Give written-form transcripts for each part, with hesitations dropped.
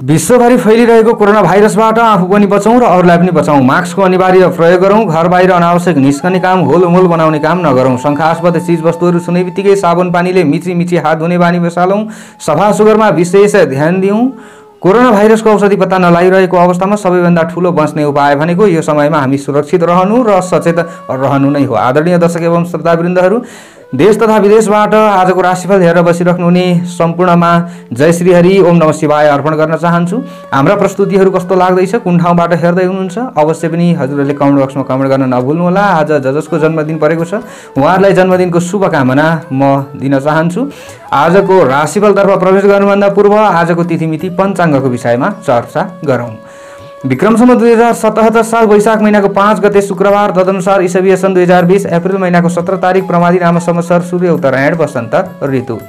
विश्वभरि फैलिरहेको कोरोना भाइरसबाट आफू पनि बचौं र अरूलाई पनि बचाउँ। मास्कको अनिवार्य प्रयोग गरौँ। घर बाहिर अनावश्यक निस्कने काम, होलमोल बनाउने काम नगरौँ। शङ्कास्पद चीजवस्तुहरू सुने बित्तिकै साबुन पानीले मिची हात धुने बानी बसालौँ। सफा सुग्घरमा विशेष ध्यान दिउँ। कोरोना भाइरसको औषधि पत्ता नलागिरहेको अवस्थामा सबैभन्दा ठूलो बच्ने उपाय भनेको यो समयमा हामी सुरक्षित रहनु र सचेत रहनु नै हो। आदरणीय दर्शक एवं श्रोतावृन्दहरू, देश तथा विदेशबाट आजको राशिफल हेरेर बसिराख्नुहुने सम्पूर्णमा जय श्री हरि, ओम नमः शिवाय अर्पण गर्न चाहन्छु। हाम्रा प्रस्तुतिहरू कस्तो लाग्दैछ, कुन ठाउँबाट हेर्दै हुनुहुन्छ, अवश्य पनि हजुरहरूले कमेन्ट बक्समा कमेन्ट गर्न नभुल्नुहोला। आज जसको जन्मदिन परेको छ उहाँहरूलाई जन्मदिनको शुभकामना म दिन चाहन्छु। आजको राशिफलतर्फ प्रवेश गर्नुभन्दा पूर्व आजको तिथिमिति पञ्चाङ्गको विषयमा चर्चा गरौँ। विक्रम सम्वत 2077 साल वैशाख महीनाको 5 गते शुक्रबार, तदनुसार ईसवीय सन् 2020 अप्रिल महीनाको 17 तारिक प्रमादी नाम संवत्सर, सूर्य उत्तरायण वसन्त ऋतु।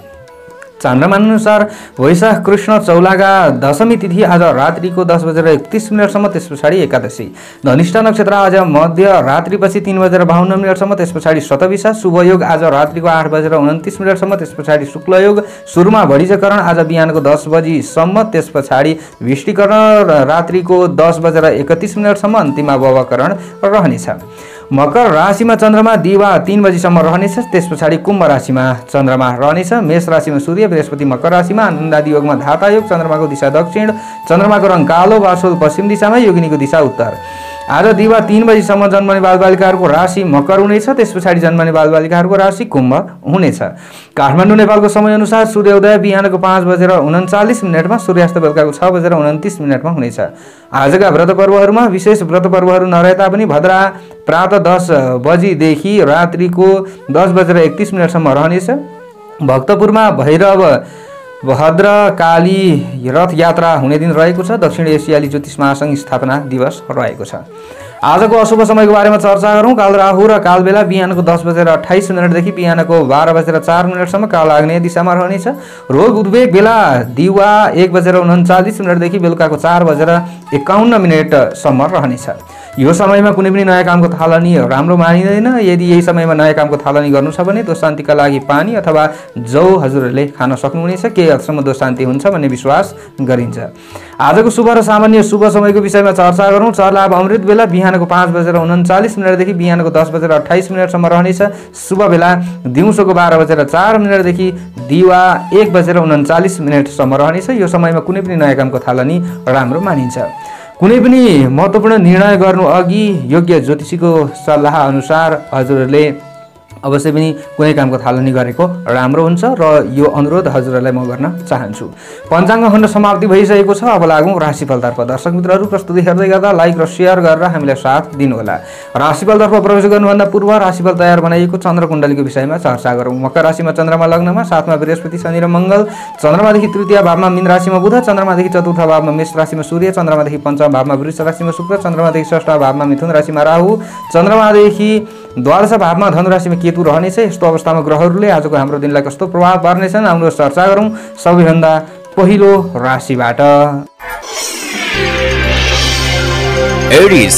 चन्द्रमा अनुसार वैशाख कृष्ण चौलाका दशमी तिथि आज रात्रिको 10:31 त्यस पछाडि एकादशी। धनिष्ठा नक्षत्र आज मध्य रात्रिपछि 3:52 त्यस पछाडि शतभिषा। शुभ योग आज रात्रिको 8:29 त्यस पछाडि शुक्ल योग। सुरुमा बढिजकरण आज बिहानको 10 बजीसम्म, त्यस पछाडि विष्टिकरण रात्रिको 10:31 अन्तिममा भवकरण रहनेछ। मकर राशिमा चन्द्रमा दिवा 3 बजीसम्म रहनेछ, त्यस पछाडि कुम्भ राशिमा चन्द्रमा रहनेछ। मेष राशिमा सूर्य, बृहस्पति मकर राशिमा, आनन्दादि योगमा धाता योग। चन्द्रमाको दिशा दक्षिण, चन्द्रमाको रङ कालो, वासुल पश्चिम दिशामा, योगिनीको दिशा उत्तर। आज दिवा 3 बजीसम्म जन्मने बालबालिकाहरूको राशि मकर हुनेछ, त्यस पछाडि जन्मने बालबालिकाहरूको राशि कुम्भ हुनेछ। काठमाडौँ नेपालको समयअनुसार सूर्योदय बिहानको 5:39 सूर्यास्त बेलुकाको 6:29 हुनेछ। आजका व्रत पर्वहरूमा विशेष व्रत पर्वहरू नरहे तापनि भद्रा प्रातः 10 बजीदेखि रात्रिको 10:31 रहनेछ। भक्तपुरमा भैरव भद्रकाली रथ यात्रा हुने दिन रहेको छ। दक्षिण एसियाली ज्योतिष महासङ्घ स्थापना दिवस रहेको छ। आजको अशुभ समयको बारेमा चर्चा गरौँ। काल राहु र काल बेला बिहानको 10:28 देखि बिहानको 12:04 काल आग्नेय दिशामा रहनेछ। रोग उद्वेग बेला दिवा 1:39 देखि बेलुकाको 4:51 सम्म रहनेछ। यो समयमा कुनै पनि नयाँ कामको थालनी राम्रो मानिँदैन। यदि यही समयमा नयाँ कामको थालनी गर्नु छ भने दोष शान्तिका लागि पानी अथवा जौ हजुरहरूले खान सक्नुहुनेछ। केही हदसम्म दोष शान्ति हुन्छ भन्ने विश्वास गरिन्छ। आजको शुभ र सामान्य शुभ समयको विषयमा चर्चा गरौँ। चरलाभ अमृत बेला बिहानको 5:39 देखि बिहानको 10:28 सम्म रहनेछ। शुभ बेला दिउँसोको 12:04 देखि दिवा 1:39 सम्म रहनेछ। यो समयमा कुनै पनि नयाँ कामको थालनी राम्रो मानिन्छ। कुनै पनि महत्त्वपूर्ण निर्णय गर्नु अघि योग्य ज्योतिषीको सल्लाह अनुसार हजुरहरूले अवश्य पनि कुनै कामको थालनी गरेको राम्रो हुन्छ र यो अनुरोध हजुरहरूलाई म गर्न चाहन्छु। पञ्चाङ्ग खण्ड समाप्ति भइसकेको छ। अब लागौँ राशिफलतर्फ। दर्शक मित्रहरू, प्रस्तुति हेर्दै गर्दा लाइक र सेयर गरेर हामीलाई साथ दिनुहोला। राशिफलतर्फ प्रवेश गर्नुभन्दा पूर्व राशिफल तयार बनाइएको चन्द्रकुण्डलीको विषयमा चर्चा गरौँ। मकर राशिमा चन्द्रमा लग्नमा, 7मा बृहस्पति, शनि र मङ्गल। चन्द्रमादेखि तृतीय भावमा मीन राशिमा बुध, चन्द्रमादेखि चतुर्थ भावमा मेष राशिमा सूर्य, चन्द्रमादेखि पञ्चम भावमा वृष राशिमा शुक्र, चन्द्रमादेखि षष्ठ भावमा मिथुन राशिमा राहु, चन्द्रमादेखि द्वादश भावमा धनु राशिमा केतु रहनेछ। यस्तो अवस्थामा ग्रहहरूले आजको हाम्रो दिनलाई कस्तो प्रभाव पार्नेछन् आउनुहोस् चर्चा गरौँ। सबैभन्दा पहिलो राशिबाट एरिस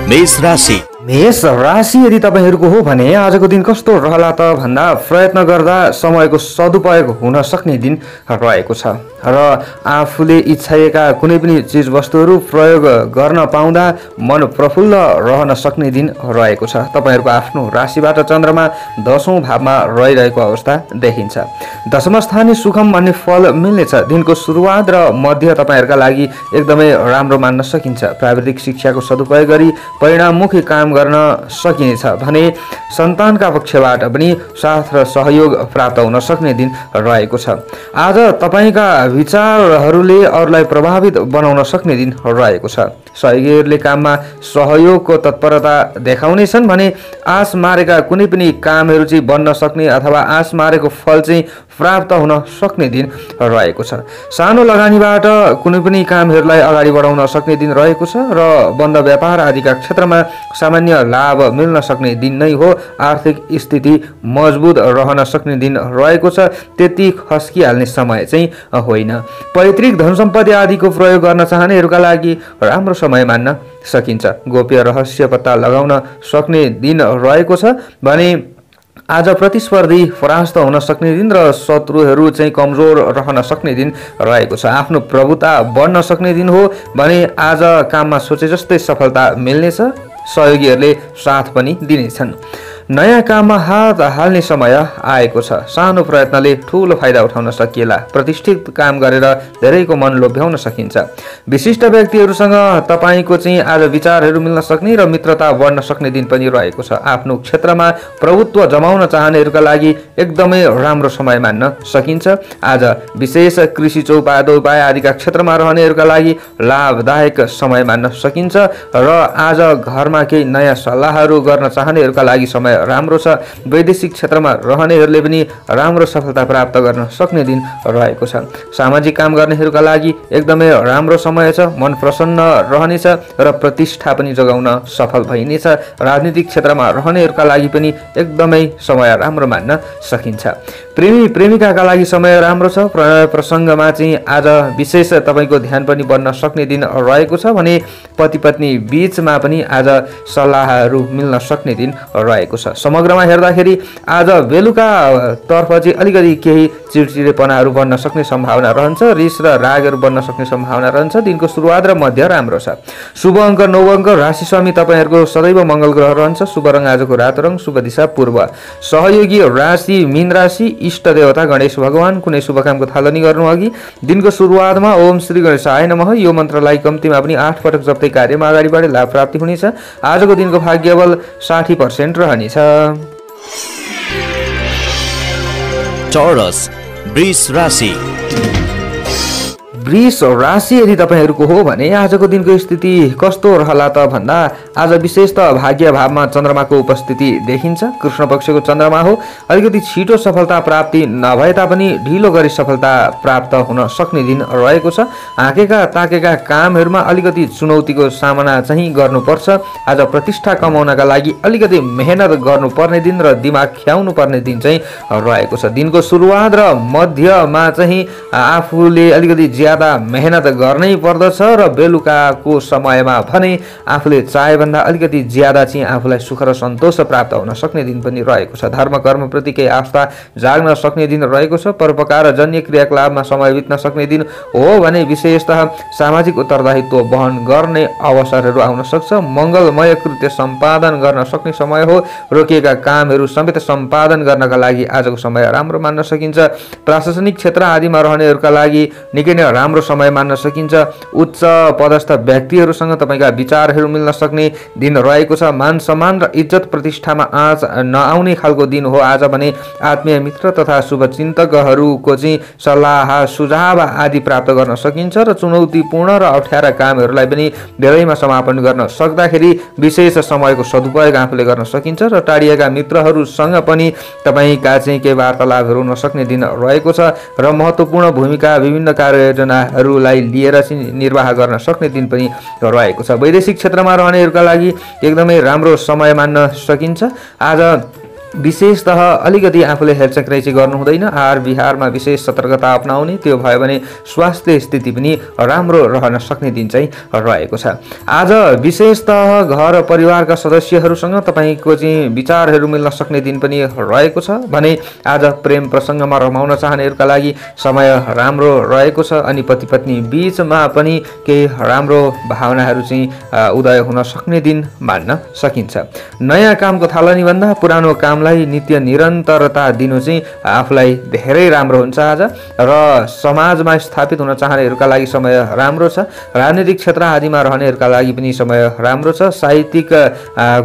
मेष राशि। मेष राशि यदि तपाईहरूको हो भने आजको दिन कस्तो रहला त भन्दा प्रयत्न गर्दा समयको सदुपयोग हुन सक्ने दिन रहेको छ र आफूले इच्छाएका कुनै पनि चिज वस्तुहरू प्रयोग गर्न पाउँदा मन प्रफुल्ल रहन सक्ने दिन रहेको छ। तपाईहरूको आफ्नो राशिबाट चन्द्रमा 10औं भावमा रहिरहेको अवस्था देखिन्छ। दशम स्थानीय सुखम भन्ने फल मिल्नेछ। दिनको सुरुवात र मध्य तपाईहरूका लागि एकदमै राम्रो मान्न सकिन्छ। प्राविधिक शिक्षाको सदुपयोग गरी परिणाममुखी काम गर्न सकिनेछ भने सन्तानका पक्षबाट पनि साथ र सहयोग प्राप्त हुन सक्ने दिन रहेको छ। आज तपाईका विचारहरूले अरूलाई प्रभावित बनाउन सक्ने दिन रहेको छ। सहयोगीहरूले काममा सहयोगको तत्परता देखाउनेछन् भने आश मारेका कुनै पनि कामहरू चाहिँ बन्न सक्ने अथवा आश मारेको फल चाहिँ प्राप्त हुन सक्ने दिन रहेको छ। सानो लगानीबाट कुनै पनि कामहरूलाई अगाडि बढाउन सक्ने दिन रहेको छ र बन्द व्यापार आदिका क्षेत्रमा सामान्य लाभ मिल्न सक्ने दिन नै हो। आर्थिक स्थिति मजबुत रहन सक्ने दिन रहेको छ। त्यति खस्किहाल्ने समय चाहिँ होइन। पैतृक धन सम्पत्ति आदिको प्रयोग गर्न चाहनेहरूका लागि राम्रो समय मान्न सकिन्छ। गोप्य रहस्य पत्ता लगाउन सक्ने दिन रहेको छ भने आज प्रतिस्पर्धी परास्त हुन सक्ने दिन र शत्रुहरू चाहिँ कमजोर रहन सक्ने दिन रहेको छ। आफ्नो प्रभुता बढ्न सक्ने दिन हो भने आज काममा सोचे जस्तै सफलता मिल्नेछ। सहयोगीहरूले साथ पनि दिनेछन्। नयाँ काममा हात हाल्ने समय आएको छ। सानो प्रयत्नले ठूलो फाइदा उठाउन सकिएला। प्रतिष्ठित काम गरेर धेरैको मन लोभ्याउन सकिन्छ। विशिष्ट व्यक्तिहरूसँग तपाईको चाहिँ आज विचारहरू मिल्न सक्ने र मित्रता बढ्न सक्ने दिन पनि रहेको छ। आफ्नो क्षेत्रमा प्रभुत्व जमाउन चाहनेहरूका लागि एकदमै राम्रो समय मान्न सकिन्छ। आज विशेष कृषि चौपादोपाय आदिका क्षेत्रमा रहनेहरूका लागि लाभदायक समय मान्न सकिन्छ र आज घरमा केही नयाँ सल्लाहहरू गर्न चाहनेहरूका लागि समय राम्रो छ। वैदेशिक क्षेत्रमा रहनेहरूले पनि राम्रो सफलता प्राप्त गर्न सक्ने दिन रहेको छ। सामाजिक काम गर्नेहरूका लागि एकदमै राम्रो समय छ। मन प्रसन्न रहनेछ र प्रतिष्ठा पनि जगाउन सफल भइनेछ। राजनीतिक क्षेत्रमा रहनेहरूका लागि पनि एकदमै समय राम्रो मान्न सकिन्छ। प्रेमी प्रेमिकाका लागि समय राम्रो छ। प्रणय प्रसङ्गमा चाहिँ आज विशेष तपाईको ध्यान पनि बन्न सक्ने दिन रहेको छ भने पति पत्नी बीचमा पनि आज सल्लाहहरू मिल्न सक्ने दिन रहेको छ। समग्रमा हेर्दाखेरि आज बेलुका तर्फ चाहिँ अलिकति केही चिडचिडेपनाहरू बन्न सक्ने सम्भावना रहन्छ। रिस र रागहरू बन्न सक्ने सम्भावना रहन्छ। दिनको सुरुवात र मध्य राम्रो छ। शुभ अङ्क 9 अङ्क। राशि स्वामी तपाईहरूको सदैव मङ्गल ग्रह रहन्छ। शुभ रङ आजको रातो रङ। शुभ दिशा पूर्व। सहयोगी राशि मीन राशि। इष्ट देवता गणेश भगवान। कुनै शुभ कामको थालनी गर्नु अघि दिनको सुरुवातमा ओम श्री गणेशाय नमः यो मन्त्रलाई कम्तीमा पनि 8 पटक जप्दै कार्यमा अगाडि बढे लाभ प्राप्ति हुनेछ। आजको दिनको भाग्य बल 60% रहनेछ। टोरस वृष राशि। वृष राशि यदि तपाईहरूको हो भने आजको दिनको स्थिति कस्तो रहला त भन्दा आज विशेष त भाग्य भावमा चन्द्रमाको उपस्थिति देखिन्छ। कृष्ण पक्षको चन्द्रमा हो। अलिकति छिटो सफलता प्राप्ति नभए तापनि ढिलो गरी सफलता प्राप्त हुन सक्ने दिन रहेको छ। आँकेका ताकेका कामहरूमा अलिकति चुनौतीको सामना चाहिँ गर्नुपर्छ। आज प्रतिष्ठा कमाउनका लागि अलिकति मेहनत गर्नुपर्ने दिन र दिमाग ख्याउनु पर्ने दिन चाहिँ रहेको छ। दिनको सुरुवात र मध्यमा चाहिँ आफूले अलिकति ज्यादा मेहनत गर्नै पर्दछ र बेलुकाको समयमा भने आफूले चाहेभन्दा अलिकति ज्यादा चाहिँ आफूलाई सुख र सन्तोष प्राप्त हुन सक्ने दिन पनि रहेको छ। धर्म कर्मप्रति केही आस्था जाग्न सक्ने दिन रहेको छ। परोपकार जन्य क्रियाकलापमा समय बित्न सक्ने दिन हो भने विशेषतः सामाजिक उत्तरदायित्व वहन गर्ने अवसरहरू आउन सक्छ। मङ्गलमय कृत्य सम्पादन गर्न सक्ने समय हो। रोकिएका कामहरू समेत सम्पादन गर्नका लागि आजको समय राम्रो मान्न सकिन्छ। प्रशासनिक क्षेत्र आदिमा रहनेहरूका लागि निकै नै राम्रो समय मान्न सकिन्छ। उच्च पदस्थ व्यक्तिहरूसँग तपाईँका विचारहरू मिल्न सक्ने दिन रहेको छ। मान सम्मान र इज्जत प्रतिष्ठामा आँच नआउने खालको दिन हो आज भने आत्मीय मित्र तथा शुभचिन्तकहरूको चाहिँ सल्लाह सुझाव आदि प्राप्त गर्न सकिन्छ र चुनौतीपूर्ण र अप्ठ्यारा कामहरूलाई पनि बेलैमा समापन गर्न सक्दाखेरि विशेष समयको सदुपयोग आफूले गर्न सकिन्छ र टाढिएका मित्रहरूसँग पनि तपाईँका चाहिँ केही वार्तालापहरू हुन सक्ने दिन रहेको छ र महत्त्वपूर्ण भूमिका विभिन्न कार्ययोजनाहरूलाई लिएर चाहिँ निर्वाह गर्न सक्ने दिन पनि रहेको छ। वैदेशिक क्षेत्रमा रहनेहरूका लागि एकदमै राम्रो समय मान्न सकिन्छ। आज विशेषतः अलिकति आफूले हेरचेक्राइ चाहिँ गर्नु हुँदैन। आहार विहारमा विशेष सतर्कता अपनाउने त्यो भयो भने स्वास्थ्य स्थिति पनि राम्रो रहन सक्ने दिन चाहिँ रहेको छ। आज विशेषतः घर परिवारका सदस्यहरूसँग तपाईँको चाहिँ विचारहरू मिल्न सक्ने दिन पनि रहेको छ भने आज प्रेम प्रसङ्गमा रमाउन चाहनेहरूका लागि समय राम्रो रहेको छ अनि पति पत्नी बीचमा पनि केही राम्रो भावनाहरू चाहिँ उदय हुन सक्ने दिन मान्न सकिन्छ। नयाँ कामको थालनीभन्दा पुरानो काम नित्य निरन्तरता दिनु चाहिँ आफूलाई धेरै राम्रो हुन्छ आज र समाजमा स्थापित हुन चाहनेहरूका लागि समय राम्रो छ। राजनीतिक क्षेत्र आदिमा रहनेहरूका लागि पनि समय राम्रो छ। साहित्यिक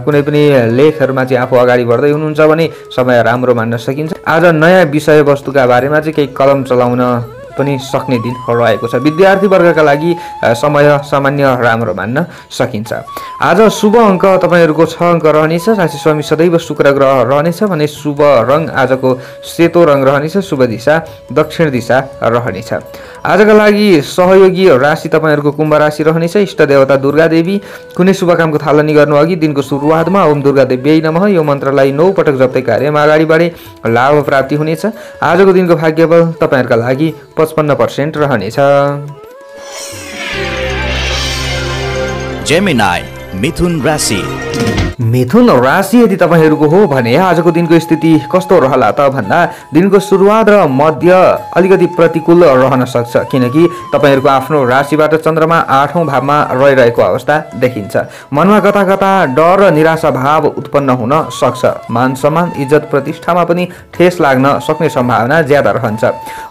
कुनै पनि लेखहरूमा चाहिँ आफू अगाडि बढ्दै हुनुहुन्छ भने समय राम्रो मान्न सकिन्छ। आज नयाँ विषयवस्तुका बारेमा चाहिँ केही कलम चलाउन पनि सक्ने दिन रहेको छ। विद्यार्थी वर्गका लागि समय सामान्य राम्रो मान्न सकिन्छ। आज शुभ अङ्क तपाईहरूको 6 अङ्क रहनेछ। राशि स्वामी सदैव शुक्र ग्रह रहनेछ भने शुभ रङ आजको सेतो रङ रहनेछ। शुभ दिशा दक्षिण दिशा रहनेछ। आजका लागि सहयोगी राशि तपाईहरूको कुम्भ राशि रहनेछ। इष्ट देवता दुर्गा देवी। कुनै शुभ कामको थालनी गर्नु अघि दिनको सुरुवातमा ओम दुर्गा देवी नमः यो मन्त्रलाई 9 पटक जप्दै कार्यमा अगाडि बढे लाभ प्राप्ति हुनेछ। आजको दिनको भाग्यबल तपाईहरूका लागि 55% रहनेछ। जेमिनाई मिथुन राशि। मिथुन राशि यदि तपाईहरूको हो भने आजको दिनको स्थिति कस्तो रहला त भन्दा दिनको सुरुवात र मध्य अलिकति प्रतिकूल रहन सक्छ, किनकि तपाईहरूको आफ्नो राशिबाट चन्द्रमा 8औं भावमा रहिरहेको अवस्था देखिन्छ। मनमा कता कता डर र निराशा भाव उत्पन्न हुन सक्छ। मान सम्मान इज्जत प्रतिष्ठामा पनि ठेस लाग्न सक्ने सम्भावना ज्यादा रहन्छ।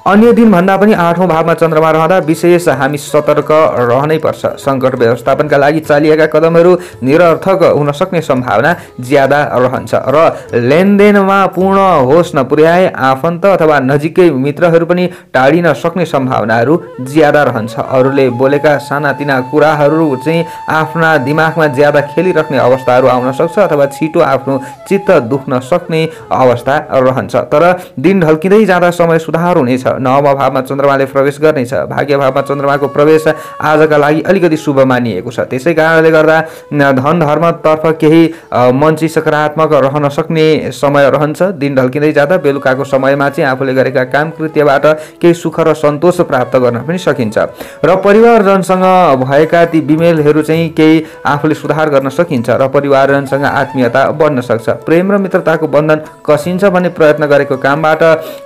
अन्य दिन भन्दा पनि 8औं भावमा चन्द्रमा रहँदा विशेष हामी सतर्क रहनै पर्छ। सङ्कट व्यवस्थापनका लागि चालिएका कदमहरू निरर्थक हुन सक्ने सम्भावना ज्यादा रहन्छ र लेनदेनमा पूर्ण होस नपुर्याए आफन्त अथवा नजिकै मित्रहरू पनि टाढिन सक्ने सम्भावनाहरू ज्यादा रहन्छ। अरूले बोलेका सानातिना कुराहरू चाहिँ आफ्ना दिमागमा ज्यादा खेलिराख्ने अवस्थाहरू आउन सक्छ अथवा छिटो आफ्नो चित्त दुख्न सक्ने अवस्था रहन्छ। तर दिन ढल्किँदै जाँदा समय सुधार हुनेछ। 9औं भावमा चन्द्रमाले प्रवेश गर्नेछ। भाग्य भावमा चन्द्रमाको प्रवेश आजका लागि अलिकति शुभ मानिएको छ। त्यसै कारणले गर्दा धन धर्मतर्फ केही मन्ची सकारात्मक रहन सक्ने समय रहन्छ। दिन ढल्किँदै जाँदा बेलुकाको समयमा चाहिँ आफूले गरेका काम कृत्यबाट केही सुख र सन्तोष प्राप्त गर्न पनि सकिन्छ र परिवारजनसँग भएका ती बिमेलहरू चाहिँ केही आफूले सुधार गर्न सकिन्छ र परिवारजनसँग आत्मीयता बढ्न सक्छ। प्रेम र मित्रताको बन्धन कसिन्छ भन्ने प्रयत्न गरेको कामबाट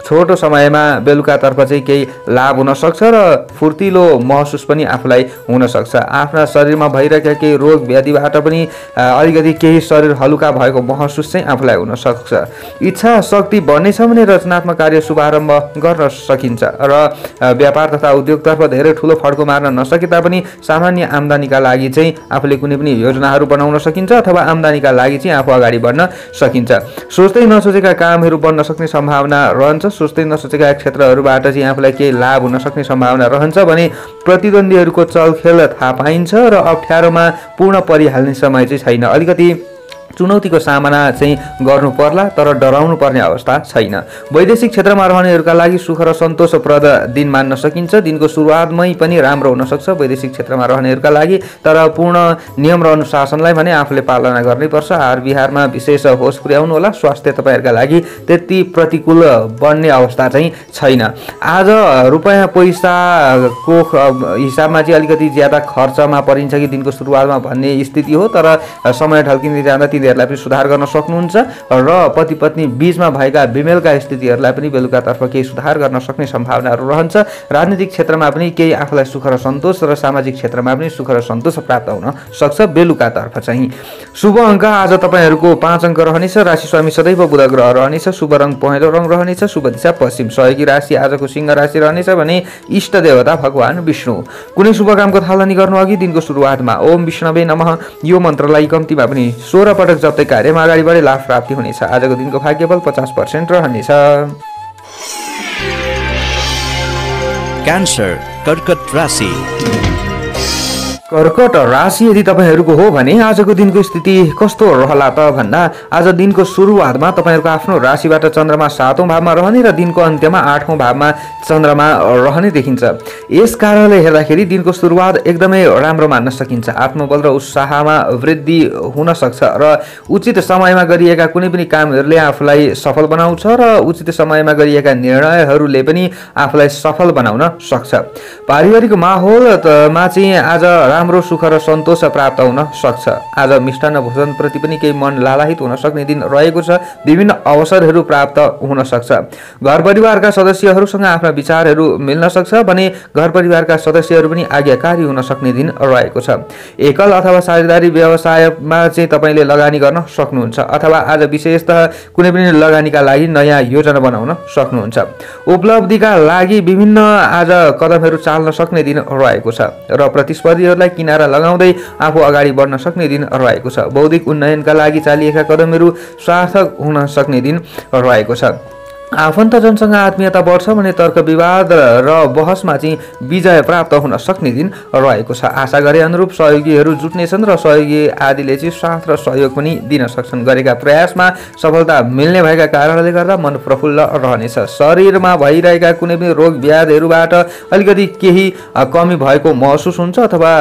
छोटो समयमा बेलुकातर्फ चाहिँ केही लाभ हुन सक्छ र फुर्तिलो महसुस पनि आफूलाई हुन सक्छ। आफ्ना शरीरमा भइरहेका केही रोग व्याधिबाट पनि अलिकति केही शरीर हलुका भएको महसुस चाहिँ आफूलाई हुन सक्छ। इच्छा शक्ति बढ्नेछ भने रचनात्मक कार्य शुभारम्भ गर्न सकिन्छ र व्यापार तथा उद्योगतर्फ धेरै ठुलो फड्को मार्न नसके तापनि सामान्य आम्दानीका लागि चाहिँ आफूले कुनै पनि योजनाहरू बनाउन सकिन्छ अथवा आम्दानीका लागि चाहिँ आफू अगाडि बढ्न सकिन्छ। सोच्दै नसोचेका कामहरू बन्न सक्ने सम्भावना रहन्छ। सोच्दै नसोचेका क्षेत्रहरूबाट चाहिँ आफूलाई केही लाभ हुन सक्ने सम्भावना रहन्छ भने प्रतिद्वन्दीहरूको चलखेल थाहा पाइन्छ र अप्ठ्यारोमा पूर्ण परिहाल्ने समय चाहिँ छैन। अलिकति चुनौतीको सामना चाहिँ गर्नु पर्ला तर डराउनु पर्ने अवस्था छैन। वैदेशिक क्षेत्रमा रहनेहरूका लागि सुख र सन्तोषप्रद दिन मान्न सकिन्छ। दिनको सुरुवातमै पनि राम्रो हुन सक्छ वैदेशिक क्षेत्रमा रहनेहरूका लागि, तर पूर्ण नियम र अनुशासनलाई भने आफूले पालना गर्नैपर्छ। आहार विहारमा विशेष होस पुर्याउनु होला। स्वास्थ्य तपाईँहरूका लागि त्यति प्रतिकूल बन्ने अवस्था चाहिँ छैन। आज रुपैयाँ पैसाको हिसाबमा चाहिँ अलिकति ज्यादा खर्चमा परिन्छ कि दिनको सुरुवातमा भन्ने स्थिति हो, तर समय ढल्किँदै जाँदा लाई पनि सुधार गर्न सक्नुहुन्छ र पति पत्नी बीचमा भएका विमेलका स्थितिहरूलाई पनि बेलुकातर्फ केही सुधार गर्न सक्ने सम्भावनाहरू रहन्छ। राजनीतिक क्षेत्रमा पनि केही आफूलाई सुख र सन्तोष र सामाजिक क्षेत्रमा पनि सुख र सन्तोष प्राप्त हुन सक्छ बेलुकातर्फ चाहिँ। शुभ अङ्क आज तपाईँहरूको 5 अङ्क रहनेछ। राशि स्वामी सदैव बुध ग्रह रहनेछ। शुभ रङ पहेँलो रङ रहनेछ। शुभ दिशा पश्चिम। सहयोगी राशि आजको सिंह राशि रहनेछ भने इष्ट देवता भगवान विष्णु। कुनै शुभ कामको थालनी गर्नु अघि दिनको सुरुवातमा ओम विष्णवे नमः यो मन्त्रलाई कम्तीमा पनि 16 पटक जप्दै कार्यमा अगाडि बढे लाभ प्राप्ति हुनेछ। आजको दिनको भाग्यबल 50% रहनेछ। क्यान्सर कर्कट राशि। कर्कट राशि यदि तपाईहरूको हो भने आजको दिनको स्थिति कस्तो रहला त भन्दा आज दिनको सुरुवातमा तपाईहरूको आफ्नो राशिबाट चन्द्रमा 7औं भावमा रहने र दिनको अन्त्यमा 8औं भावमा चन्द्रमा रहने देखिन्छ। यस कारणले हेर्दाखेरि दिनको सुरुवात एकदमै राम्रो मान्न सकिन्छ। आत्मबल र उत्साहमा वृद्धि हुन सक्छ र उचित समयमा गरिएका कुनै पनि कामहरूले आफूलाई सफल बनाउँछ र उचित समयमा गरिएका निर्णयहरूले पनि आफूलाई सफल बनाउन सक्छ। पारिवारिक माहौलमा चाहिँ आज राम्रो सुख र सन्तोष प्राप्त हुन सक्छ। आज मिष्टान्न भोजनप्रति पनि केही मन लालाहित हुन सक्ने दिन रहेको छ। विभिन्न अवसरहरू प्राप्त हुन सक्छ। घर परिवारका सदस्यहरूसँग आफ्ना विचारहरू मिल्न सक्छ भने घर परिवारका सदस्यहरू पनि आज्ञाकारी हुन सक्ने दिन रहेको छ। एकल अथवा साझेदारी व्यवसायमा चाहिँ तपाईँले लगानी गर्न सक्नुहुन्छ अथवा आज विशेषतः कुनै पनि लगानीका लागि नयाँ योजना बनाउन सक्नुहुन्छ। उपलब्धिका लागि विभिन्न आज कदमहरू चाल्न सक्ने दिन रहेको छ र प्रतिस्पर्धीहरूलाई किनारा लगाउँदै आफू अगाडि बढ्न सक्ने दिन रहेको छ। बौद्धिक उन्नयनका लागि चालिएका कदमहरू सार्थक हुन सक्ने दिन रहेको छ। आफन्तजनसँग आत्मीयता बढ्छ भने तर्क विवाद र बहसमा चाहिँ विजय प्राप्त हुन सक्ने दिन रहेको छ। आशा गरे अनुरूप सहयोगीहरू जुट्नेछन् र सहयोगी आदिले चाहिँ साथ र सहयोग पनि दिन सक्छन्। गरेका प्रयासमा सफलता मिल्ने भएका कारणले गर्दा मन प्रफुल्ल रहनेछ। शरीरमा भइरहेका कुनै पनि रोग व्याधिहरूबाट अलिकति केही कमी भएको महसुस हुन्छ अथवा